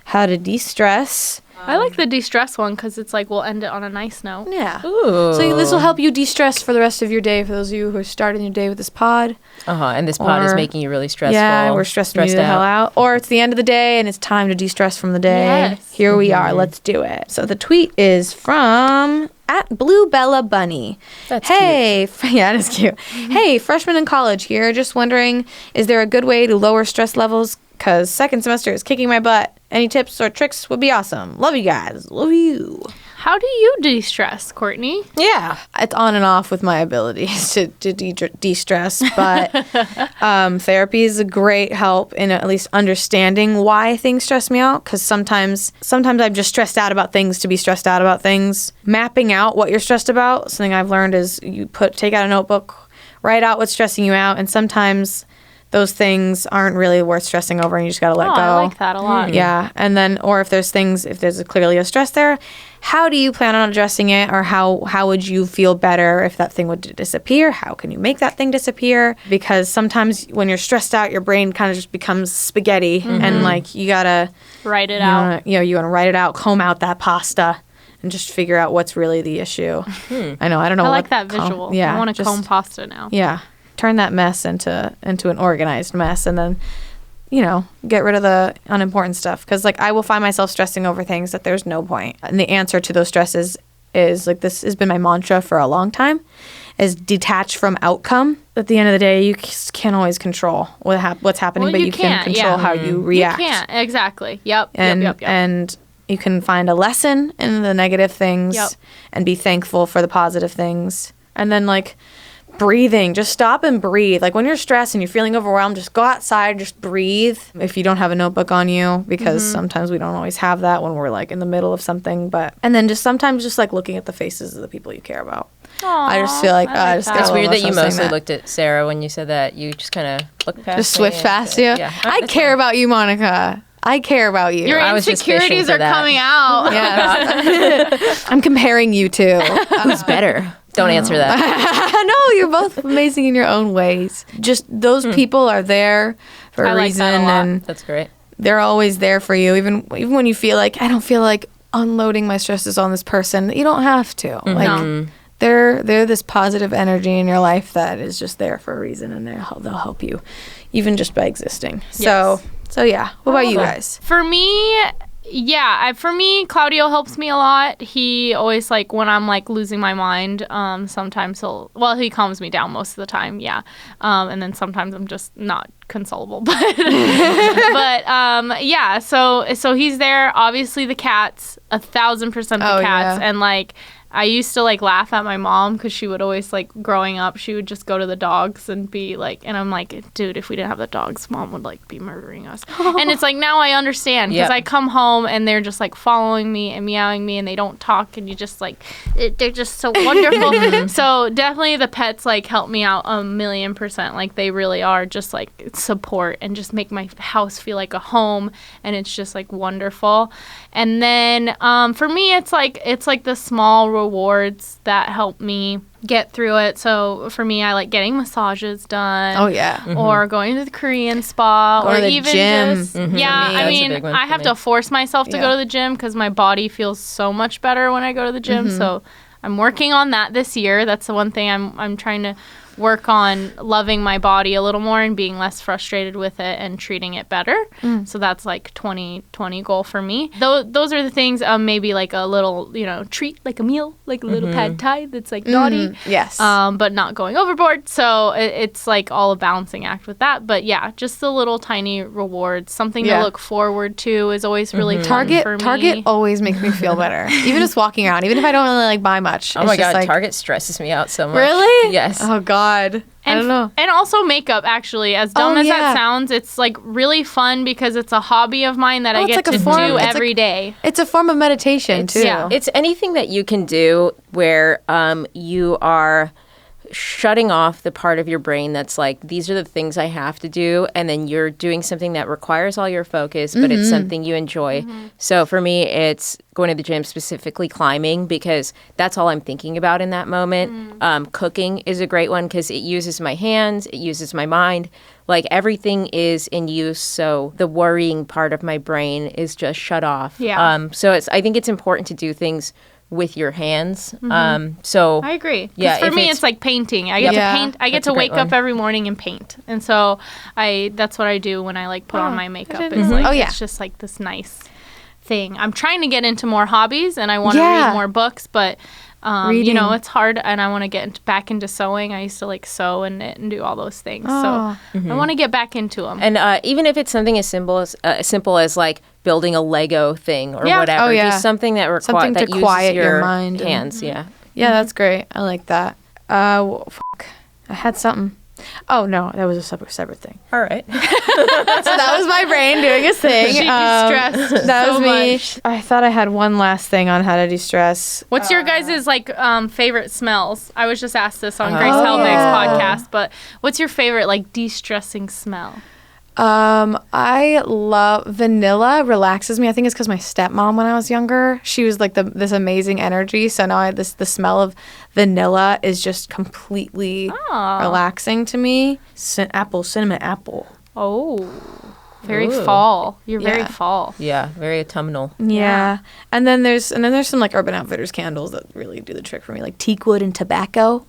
how to de-stress. I like the de-stress one because it's like, we'll end it on a nice note. Yeah. Ooh. So this will help you de-stress for the rest of your day, for those of you who are starting your day with this pod. And this pod is making you really stressful. Yeah, we're stressed you the hell out. Or it's the end of the day and it's time to de-stress from the day. Yes. Here we are. Let's do it. So the tweet is from @BlueBellaBunny. That's cute. Yeah, it is cute. Hey, freshman in college here. Just wondering, is there a good way to lower stress levels? Because second semester is kicking my butt. Any tips or tricks would be awesome. Love you guys. Love you. How do you de-stress, Courtney? Yeah, it's on and off with my abilities to de-stress, but therapy is a great help in at least understanding why things stress me out, because sometimes I'm just stressed out about things to be stressed out about things. Mapping out what you're stressed about, something I've learned is you take out a notebook, write out what's stressing you out, and sometimes those things aren't really worth stressing over and you just got to let go. I like that a lot. Yeah. And then, or if there's clearly a stress there, how do you plan on addressing it, or how would you feel better if that thing would disappear? How can you make that thing disappear? Because sometimes when you're stressed out, your brain kind of just becomes spaghetti and like you got to write it out. You want to write it out, comb out that pasta and just figure out what's really the issue. I know. I don't know. I like that visual. I want to comb pasta now. Yeah. Turn that mess into an organized mess, and then, get rid of the unimportant stuff. Because, like, I will find myself stressing over things that there's no point. And the answer to those stresses is, like, this has been my mantra for a long time, is detach from outcome. At the end of the day, you can't always control what's happening, but you can control how you react. You can't. Exactly. Yep. And you can find a lesson in the negative things and be thankful for the positive things. And then, like, breathing, just stop and breathe. Like when you're stressed and you're feeling overwhelmed, just go outside, just breathe. If you don't have a notebook on you, because sometimes we don't always have that when we're like in the middle of something, and then just sometimes just like looking at the faces of the people you care about. Aww, I just feel like, it's weird that you mostly looked at Sarah when you said that. You just kind of looked past just switched past you. Yeah. I care about you, Monica. I care about you. Your insecurities are coming out. Yeah. I'm comparing you two. Who's better? Don't answer that. No, you're both amazing in your own ways. Just those people are there for a reason, and that's great. They're always there for you, even when you feel like I don't feel like unloading my stresses on this person. You don't have to. Like they're this positive energy in your life that is just there for a reason, and they'll help you, even just by existing. Yes. So yeah. What about you guys? For me. Yeah, for me, Claudio helps me a lot. He always, like, when I'm, like, losing my mind, sometimes he calms me down most of the time, yeah. And then sometimes I'm just not consolable. But, yeah, so he's there. Obviously, the cats, 1,000% the cats. Yeah. And, like, I used to, like, laugh at my mom because she would always, like, growing up, she would just go to the dogs and be, like, and I'm like, dude, if we didn't have the dogs, Mom would, like, be murdering us. And it's, like, now I understand because I come home and they're just, like, following me and meowing me and they don't talk and you just, like, they're just so wonderful. So definitely the pets, like, help me out 1,000,000%. Like, they really are just, like, support and just make my house feel like a home, and it's just, like, wonderful. And then for me, it's like the small rewards that help me get through it. So for me, I like getting massages done. Oh yeah. Or going to the Korean spa, or even gym. Just I mean, I have to force myself to go to the gym because my body feels so much better when I go to the gym. So I'm working on that this year. That's the one thing I'm trying to work on, loving my body a little more and being less frustrated with it and treating it better. So that's like 2020 goal for me. Those are the things, maybe like a little, treat, like a meal, like a little pad thai that's like naughty. Yes. But not going overboard. So it's like all a balancing act with that. But yeah, just the little tiny rewards, something to look forward to is always really fun for me. Target always makes me feel better. Even just walking around, even if I don't really like buy much. Oh my God, Target stresses me out so much. Really? Yes. Oh God. I don't know. And also makeup, actually. As dumb as that sounds, it's like really fun because it's a hobby of mine that I get to do every day. It's a form of meditation too. Yeah. It's anything that you can do where you are shutting off the part of your brain that's like, these are the things I have to do, and then you're doing something that requires all your focus, but it's something you enjoy. So for me, it's going to the gym, specifically climbing, because that's all I'm thinking about in that moment. Cooking is a great one because it uses my hands, it uses my mind. Like everything is in use, so the worrying part of my brain is just shut off. Yeah. So I think it's important to do things with your hands. So I agree. Yeah, for me, it's like painting. I get to paint. I get to wake up every morning and paint, and so that's what I do when I like put on my makeup. It's like it's just like this nice thing. I'm trying to get into more hobbies, and I want to read more books, but it's hard, and I want to get back into sewing. I used to like sew and knit and do all those things, so I want to get back into them. And even if it's something as simple as like building a Lego thing or whatever, just something that requires that uses quiet your mind hands. Yeah, that's great. I like that. I had something. Oh, no, that was a separate thing. All right. So that was my brain doing its thing. She de-stressed That was so me. much. I thought I had one last thing on how to de-stress. What's your guys' like favorite smells? I was just asked this on Grace Oh, Helbig's yeah. podcast, but what's your favorite like de-stressing smell? I love vanilla. Relaxes me. I think it's because my stepmom, when I was younger, she was like this amazing energy. So now the smell of vanilla is just completely relaxing to me. Cinnamon apple. Oh, very Ooh. fall. You're very Yeah. fall. Yeah, very autumnal. Yeah. And then there's some like Urban Outfitters candles that really do the trick for me, like teakwood and tobacco.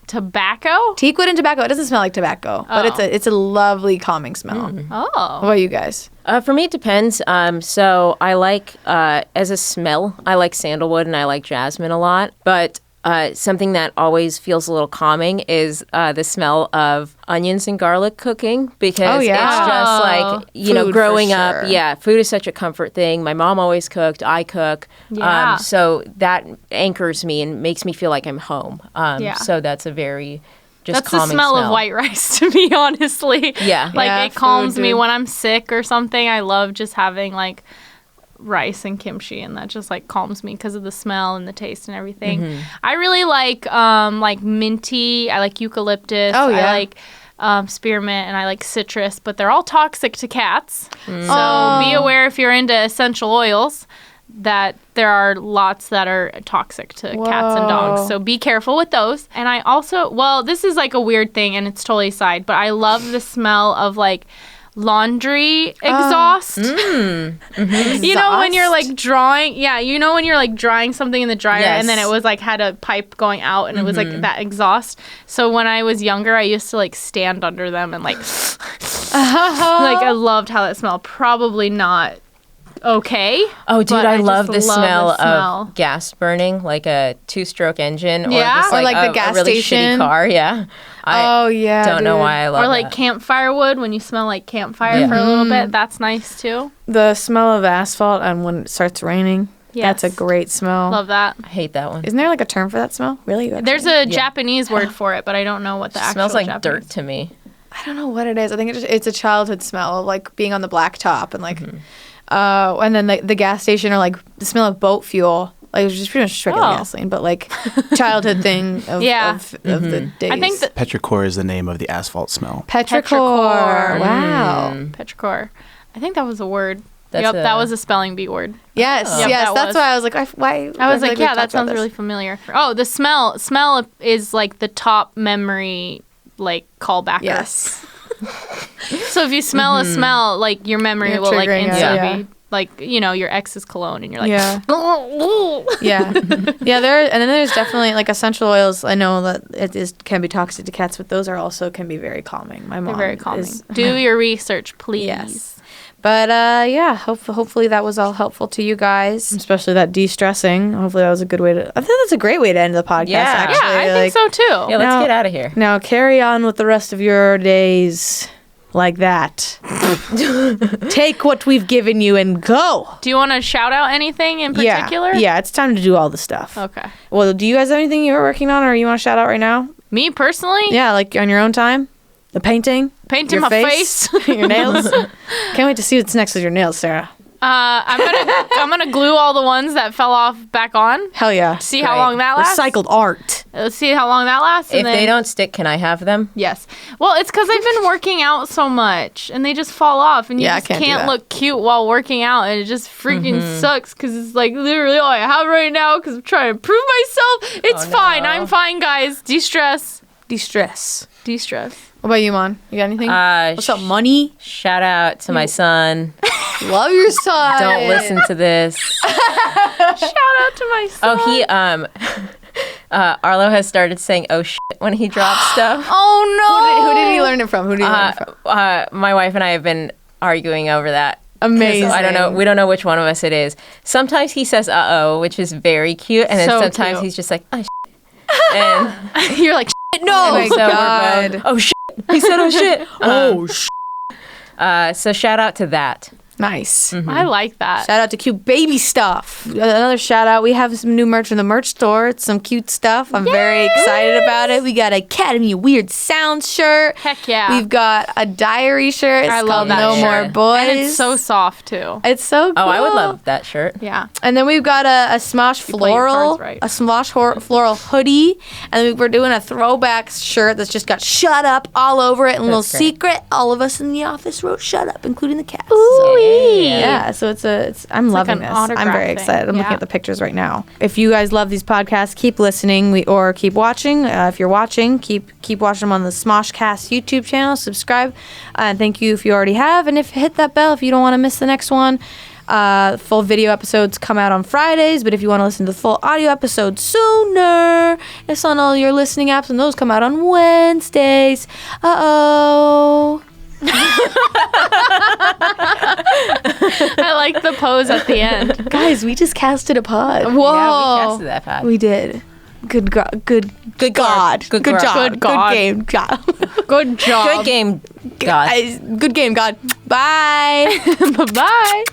Tobacco? Teakwood and tobacco. It doesn't smell like tobacco, but it's a lovely calming smell. Oh. What about you guys? For me, it depends. So I like, as a smell, I like sandalwood and I like jasmine a lot. But something that always feels a little calming is the smell of onions and garlic cooking, because it's just like, you know, Food, growing for up, sure. food is such a comfort thing. My mom always cooked, I cook. Yeah. So that anchors me and makes me feel like I'm home. Yeah. So that's a very just That's the calming smell of white rice to me, honestly. Yeah. Like Yeah, it calms food, me dude. when I'm sick or something. I love just having like rice and kimchi, and that just like calms me because of the smell and the taste and everything. I really like minty. I like eucalyptus. Oh, yeah. I like spearmint, and I like citrus, but they're all toxic to cats. So be aware if you're into essential oils that there are lots that are toxic to cats and dogs. Whoa. So be careful with those. And I also, well, this is like a weird thing and it's totally side, but I love the smell of like laundry exhaust. You know when you're like drying, you know when you're like drying something in the dryer and then Yes. it was like had a pipe going out and it was like that exhaust. So when I was younger, I used to like stand under them and like like I loved how that smelled. Probably not okay. Oh, dude, but I just love the smell smell. of gas burning, like a two-stroke engine, or Yeah? just Or like, like the a gas really station. shitty car. Yeah, I yeah. don't know dude. why I love Or like that. campfire wood when you smell like campfire Yeah. for a little bit. That's nice too. The smell of asphalt and when it starts raining. Yes. That's a great smell. Love that. I hate that one. Isn't there like a term for that smell? Really? There's a Japanese word for it, but I don't know what the It actual smells like Japanese. dirt to me. I don't know what it is. I think it's a childhood smell of like being on the blacktop and like, and then the gas station or like the smell of boat fuel. Like it was just pretty much regular Oh. gasoline, but like childhood thing of, Yeah. of the days. I think that Petrichor is the name of the asphalt smell. petrichor. Petrichor. Wow. petrichor. I think that was a word. That's Yep, a- that was a spelling bee word. Yes, Yep, yes. that That's was. why I was like, why? I was like, we've yeah, talked that about sounds this. really familiar. Oh, the smell is like the top memory like callbacker. Yes. So if you smell a smell, like your memory You're will like triggering it, instantly yeah. be like, you know, your ex's cologne and you're like, Yeah. Yeah. Yeah, and then there's definitely like essential oils. I know that can be toxic to cats, but those are also can be very calming. My mom they're very calming. is- Do your research, please. Yes. But yeah, hopefully that was all helpful to you guys, especially that de-stressing. Hopefully that was a good way to. I think that's a great way to end the podcast. Yeah. actually. Yeah, I Like, think so too. Yeah, let's Now- get out of here. Now carry on with the rest of your days like that. Take what we've given you and go. Do you want to shout out anything in particular? Yeah, it's time to do all the stuff. Okay. Well, do you guys have anything you're working on or you want to shout out right now? Me personally? Yeah, like on your own time? The painting? Painting Your my face. your nails? Can't wait to see what's next with your nails, Sarah. I'm gonna glue all the ones that fell off back on. Hell yeah. See how Great. long that lasts. Recycled art. Let's see how long that lasts. If and they then- don't stick, can I have them? Yes. Well, it's because I've been working out so much, and they just fall off, and you Yeah, I just can't do can't that. look cute while working out, and it just freaking sucks because it's like literally all I have right now because I'm trying to prove myself. It's Oh, fine. no. I'm fine, guys. De-stress. De-stress. De-stress. What about you, Mon? You got anything? What's up, Sh- money? Shout out to my son. Love your son. Don't listen to this. Shout out to my son. Oh, he Arlo has started saying "oh shit" when he drops stuff. Oh no. Who did he learn it from? Who did he learn it from? My wife and I have been arguing over that. Amazing. I don't know. We don't know which one of us it is. Sometimes he says "uh-oh," which is very cute, and then So sometimes cute. he's just like "oh shit," and You're like no. Oh my so we're God. both, "oh shit," he said "oh shit." So shout out to that. Nice. I like that. Shout out to Cute Baby Stuff. Another shout out. We have some new merch in the merch store. It's some cute stuff. I'm very excited about it. We got Academy of Weird Sounds shirt. Heck yeah. We've got a diary shirt. It's I love called that No shirt. More Boys. And it's so soft too. It's so cool. Oh, I would love that shirt. Yeah. And then we've got a Smosh play your floral, cards right. a Smosh floral hoodie, and then we're doing a throwback shirt that's just got "Shut Up" all over it, and a little That's great. secret. All of us in the office wrote "Shut Up," including the cast. Yeah. Yeah, so I'm loving an this. I'm autograph very thing. excited. I'm looking Yeah. at the pictures right now. If you guys love these podcasts, keep listening or keep watching. If you're watching, keep watching them on the SmoshCast YouTube channel. Subscribe, and thank you if you already have. And if hit that bell if you don't want to miss the next one. Full video episodes come out on Fridays, but if you want to listen to the full audio episode sooner, it's on all your listening apps, and those come out on Wednesdays. Uh-oh. I like the pose at the end. Guys, we just casted a pod. Yeah, Whoa. we casted that pod. We did. Good God. Good God. Good God. Good job. Good God. Good game. God. Good job. Good game, God. Good game, God. Bye. Bye-bye.